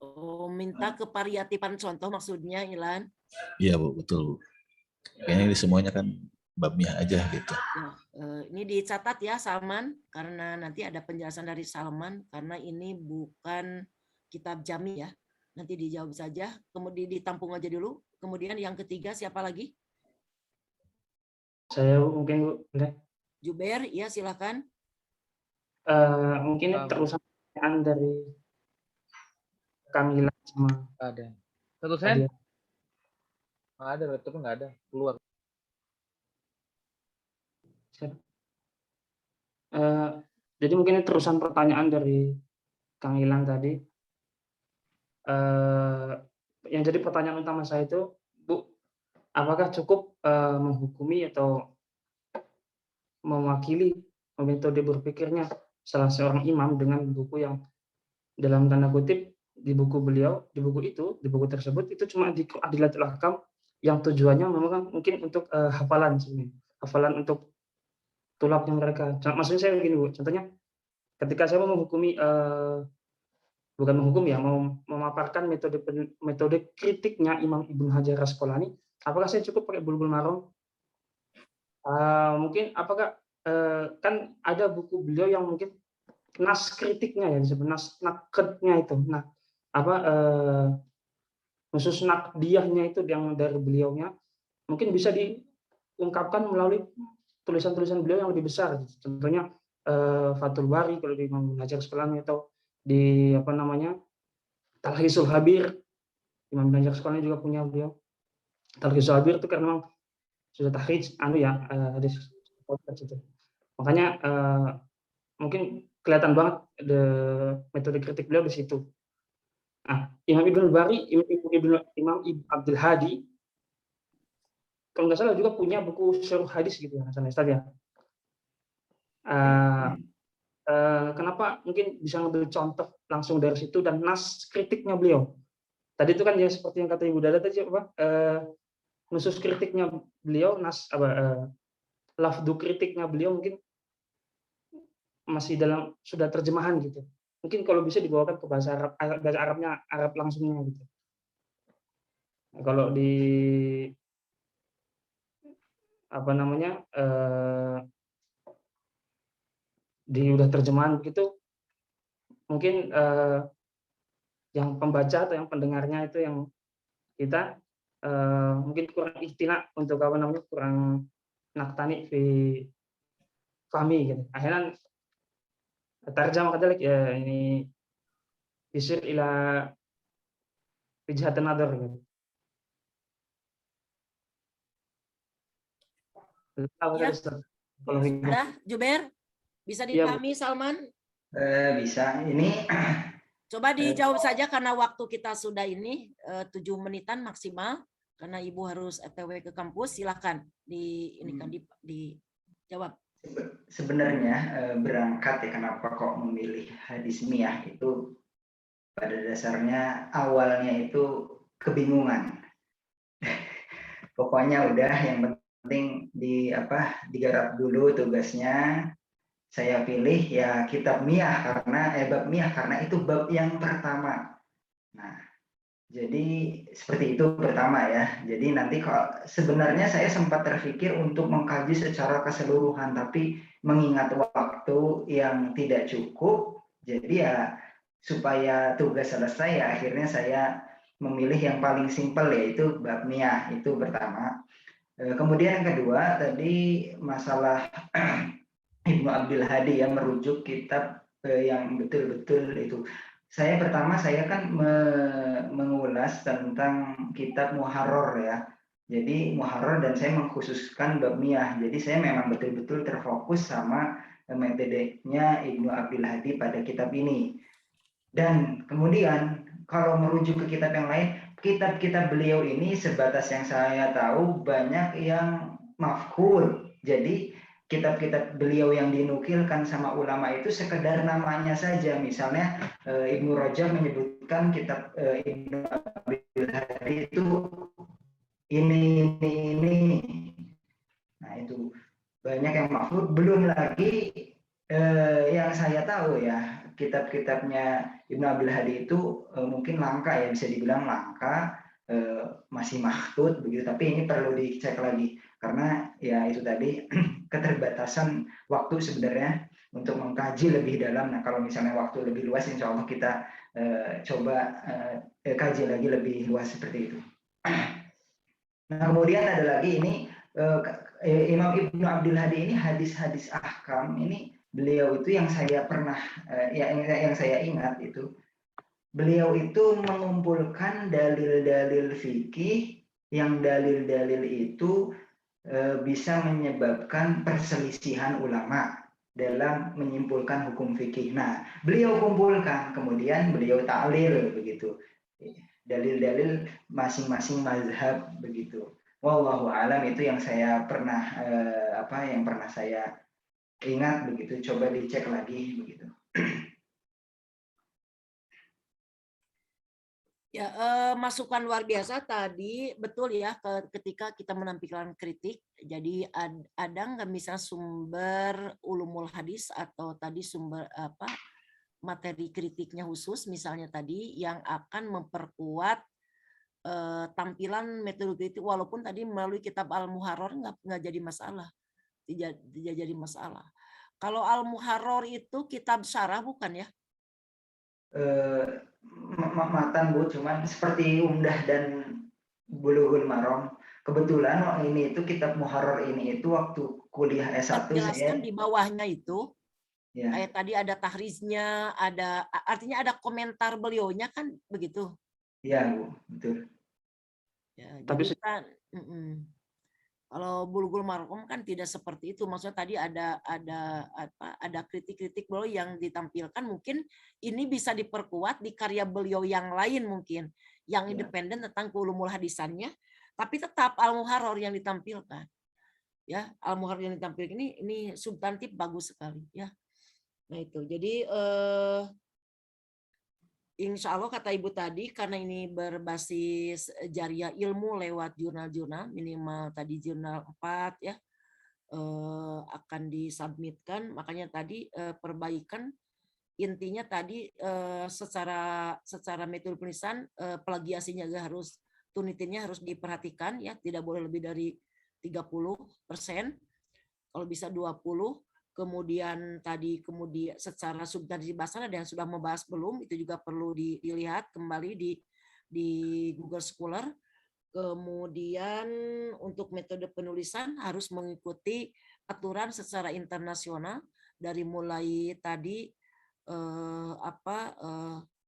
Oh, minta kevariatifan contoh maksudnya Ilan? Iya Bu, betul Bu. Kayaknya ini semuanya kan bab miyah aja gitu. Ya, ini dicatat ya Salman, karena nanti ada penjelasan dari Salman, karena ini bukan kitab jami ya. Nanti dijawab saja, kemudian ditampung aja dulu. Kemudian yang ketiga siapa lagi? Saya mungkin Bu, boleh. Jubair, ya silakan. Mungkin terusan pertanyaan dari Kang Gilang sama Ada. Satu sen? Adia. Nggak ada, laptopnya nggak ada. Keluar. Jadi mungkin ini terusan pertanyaan dari Kang Gilang tadi. Yang jadi pertanyaan utama saya itu, Bu, apakah cukup menghukumi atau mewakili metode berpikirnya salah seorang imam dengan buku yang dalam tanda kutip di buku beliau, di buku tersebut itu cuma di Adillatul Ahkam yang tujuannya memang mungkin untuk hafalan sebenarnya, hafalan untuk tulaknya mereka. Maksudnya saya begini Bu, contohnya ketika saya mau menghukumi bukan menghukum ya, mau memaparkan metode kritiknya Imam Ibnu Hajar Asqalani, apakah saya cukup pakai Bulughul Maram? Mungkin apakah kan ada buku beliau yang mungkin nas kritiknya ya disebut nas nakdnya itu, nah apa khusus nakdiyahnya itu yang dari beliaunya mungkin bisa diungkapkan melalui tulisan-tulisan beliau yang lebih besar, contohnya Fathul Bari kalau di Imam Ibnu Hajar Asqalani, atau di apa namanya Talhisul Habir, Imam Ibnu Hajar Asqalani juga punya beliau Talhisul Habir itu karena memang sudah tahrij hadis itu. Makanya mungkin kelihatan banget metode kritik beliau di situ. Nah, Imam Ibnu Bari, Imam Abdul Hadi kalau nggak salah juga punya buku syarh hadis gitu ya, Hasan Ustaz ya. Kenapa mungkin bisa ngambil contoh langsung dari situ dan nas kritiknya beliau. Tadi itu kan ya seperti yang kata Ibu Dada tadi apa? Khusus kritiknya beliau, lafdu kritiknya beliau mungkin masih sudah terjemahan gitu. Mungkin kalau bisa dibawakan ke bahasa Arab, bahasa Arabnya Arab langsungnya gitu. Nah, kalau di apa namanya udah terjemahan begitu, mungkin yang pembaca atau yang pendengarnya itu yang kita mungkin kurang ikhtina untuk apa namanya, kurang naktani fi fahmi gitu. Akhirnya tarjamah kadalik ya ini bisir ila wijhatun nadhar gitu. Ya. Sudah, Jubair? Bisa dipahami, Salman? Bisa. Ini coba dijawab saja karena waktu kita sudah ini 7 menitan maksimal karena Ibu harus OTW ke kampus. Silakan dijawab. Sebenarnya berangkat ya kenapa kok memilih hadis miyah itu pada dasarnya awalnya itu kebingungan. Pokoknya udah yang penting digarap dulu tugasnya. Saya pilih ya kitab miyah karena bab miyah karena itu bab yang pertama. Nah, jadi seperti itu pertama ya. Jadi nanti kalau sebenarnya saya sempat terpikir untuk mengkaji secara keseluruhan, tapi mengingat waktu yang tidak cukup, jadi ya supaya tugas selesai ya akhirnya saya memilih yang paling simpel yaitu bab miyah, itu pertama. Kemudian yang kedua tadi masalah Ibnu Abdul Hadi yang merujuk kitab yang betul-betul itu. Saya kan mengulas tentang kitab Muharrar ya. Jadi Muharrar dan saya mengkhususkan bab miyah. Jadi saya memang betul-betul terfokus sama metodenya Ibnu Abdul Hadi pada kitab ini. Dan kemudian kalau merujuk ke kitab yang lain, kitab-kitab beliau ini sebatas yang saya tahu banyak yang mafhur. Jadi kitab-kitab beliau yang dinukilkan sama ulama itu sekedar namanya saja. Misalnya Ibnu Rajab menyebutkan kitab Ibnu Abdul Hadi itu ini. Nah itu banyak yang mafhur. Belum lagi yang saya tahu ya kitab-kitabnya Ibnu Abdul Hadi itu mungkin langka ya, bisa dibilang langka. masih mahdud begitu, tapi ini perlu dicek lagi karena ya itu tadi keterbatasan waktu sebenarnya untuk mengkaji lebih dalam. Nah kalau misalnya waktu lebih luas, insya Allah kita coba kaji lagi lebih luas seperti itu. Nah kemudian ada lagi ini Imam Ibnu Abdul Hadi ini hadis-hadis ahkam ini, beliau itu yang saya pernah yang saya ingat itu, beliau itu mengumpulkan dalil-dalil fikih yang dalil-dalil itu bisa menyebabkan perselisihan ulama dalam menyimpulkan hukum fikih. Nah, beliau kumpulkan, kemudian beliau ta'lil begitu. Dalil-dalil masing-masing mazhab begitu. Wallahu alam, itu yang saya pernah yang pernah saya ingat begitu. Coba dicek lagi begitu. Ya, masukan luar biasa tadi, betul ya, ketika kita menampilkan kritik. Jadi ada nggak misalnya sumber ulumul hadis atau tadi sumber materi kritiknya khusus misalnya tadi yang akan memperkuat tampilan metode kritik, walaupun tadi melalui kitab Al-Muharrar nggak jadi masalah, tidak jadi masalah. Kalau Al-Muharrar itu kitab syarah bukan ya? Matan Bu, cuman seperti Umdah dan Bulughul Maram. Kebetulan ini itu kitab Muharrar ini itu waktu kuliah S1 jelaskan saya di bawahnya itu ya. kayak tadi ada tahriznya, ada artinya ada komentar beliaunya kan begitu. Iya Bu, betul. Ya, Tapi jadi kan kalau Bulughul Maram kan tidak seperti itu. Maksudnya tadi ada kritik-kritik beliau yang ditampilkan, mungkin ini bisa diperkuat di karya beliau yang lain mungkin yang independen tentang ulumul hadisannya, tapi tetap Al-Muharrar yang ditampilkan. Ya, Al-Muharrar yang ditampilkan ini substantif bagus sekali ya. Nah itu. Jadi insya Allah kata Ibu tadi, karena ini berbasis jariah ilmu lewat jurnal-jurnal, minimal tadi jurnal 4 ya, akan disubmitkan. Makanya tadi perbaikan intinya tadi secara metode penulisan plagiasinya harus, tunitinnya harus diperhatikan ya, tidak boleh lebih dari 30%, kalau bisa 20%. Kemudian secara substansi bahasan ada yang sudah membahas belum, itu juga perlu dilihat kembali di Google Scholar. Kemudian untuk metode penulisan harus mengikuti aturan secara internasional, dari mulai tadi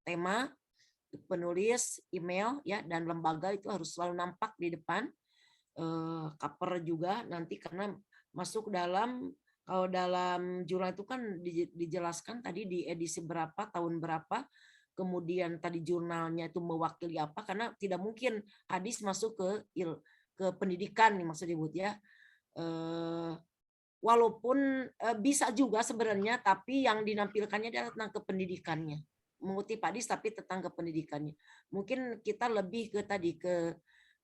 tema, penulis, email ya, dan lembaga itu harus selalu nampak di depan. Cover juga nanti, karena masuk dalam, kalau dalam jurnal itu kan dijelaskan tadi di edisi berapa, tahun berapa, kemudian tadi jurnalnya itu mewakili apa, karena tidak mungkin hadis masuk ke pendidikan nih maksudnya Ibu ya. Walaupun bisa juga sebenarnya, tapi yang dinampilkannya adalah tentang kependidikannya, mengutip hadis tapi tentang kependidikannya. Mungkin kita lebih ke tadi ke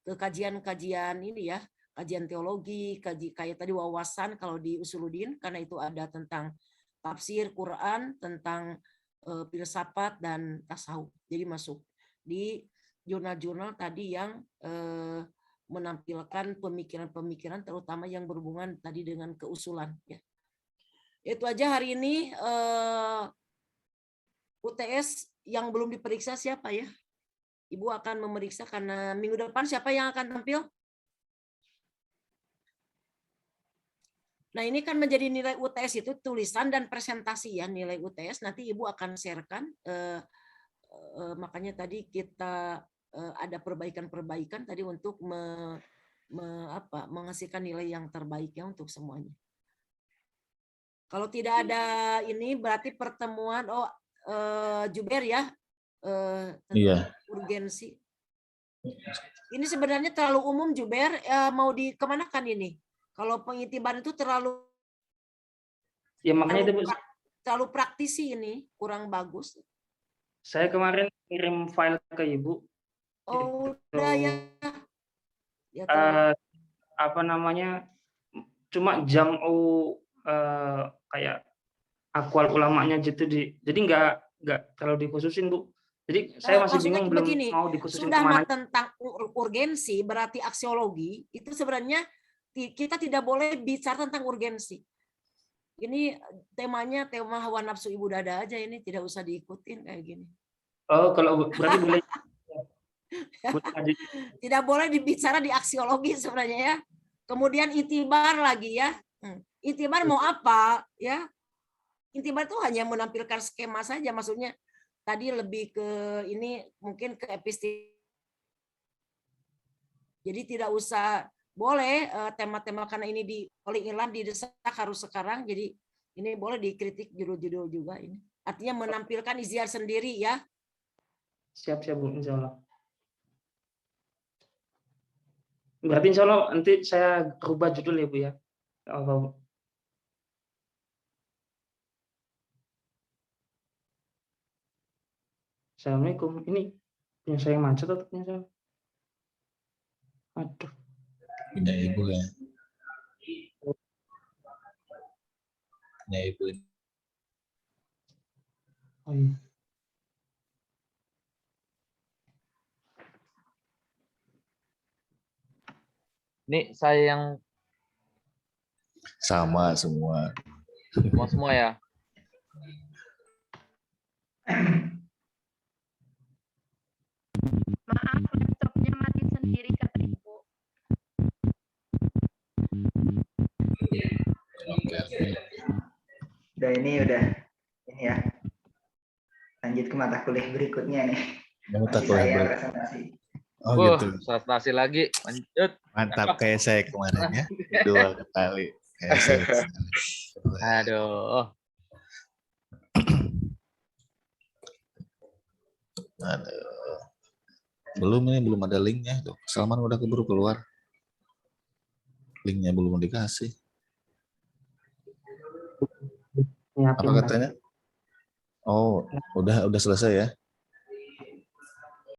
kajian-kajian ini ya, kajian teologi, kayak tadi wawasan kalau di Usuluddin, karena itu ada tentang tafsir Quran, tentang filsafat dan tasawuf. Jadi masuk di jurnal-jurnal tadi yang menampilkan pemikiran-pemikiran terutama yang berhubungan tadi dengan keusulan ya. Itu aja hari ini. UTS yang belum diperiksa siapa ya? Ibu akan memeriksa karena minggu depan siapa yang akan tampil? Nah ini kan menjadi nilai UTS itu tulisan dan presentasi ya, nilai UTS nanti Ibu akan sharekan. Makanya tadi kita ada perbaikan-perbaikan tadi untuk menghasilkan nilai yang terbaiknya untuk semuanya. Kalau tidak ada ini berarti pertemuan Juber ya, tentang urgensi. Ini sebenarnya terlalu umum Juber, mau dikemanakan ini? Kalau pengitiban itu terlalu makanya terlalu praktisi, ini kurang bagus. Saya kemarin kirim file ke Ibu. Oh, udah ya. Cuma kayak akwal ulamanya gitu jadi nggak terlalu dikhususin Bu. Jadi saya masih Maksudnya bingung belum begini, mau dikhususin sudah kemana. tentang urgensi berarti aksiologi itu sebenarnya kita tidak boleh bicara tentang urgensi. Ini temanya tema hawa nafsu ibu dada aja, ini tidak usah diikutin kayak gini. Oh, kalau berarti boleh. Tidak boleh dibicara di aksiologi sebenarnya ya. Kemudian itibar lagi ya. Itibar mau apa ya? Itibar itu hanya menampilkan skema saja, maksudnya tadi lebih ke ini mungkin ke epistem. Jadi tidak usah boleh tema-tema karena ini di oleh Irlan didesak harus sekarang, jadi ini boleh dikritik judul-judul juga ini. Artinya menampilkan iziar sendiri ya. Siap-siap Bu, insya Allah. Berarti insya Allah nanti saya rubah judul ya Bu ya. Apa Bu? Assalamualaikum. Ini punya saya yang macet atau punya saya? Aduh. Punya ibu ya. Punya ibu. Oh, iya. Ini saya yang Sama semua. semua ya. Maaf, laptopnya mati sendiri kata Ibu. Udah ini ya. Lanjut ke mata kuliah berikutnya nih. Mata Masih kuliah saya berikut. presentasi. Oh gitu. Presentasi lagi. Lanjut. Mantap kayak saya kemarin ya. 2 kali. Kayak saya. Aduh. Aduh. Belum ada linknya. Tuh. Salman udah keburu keluar. Linknya belum dikasih. Nyiapin Apa katanya? Oh, udah selesai ya?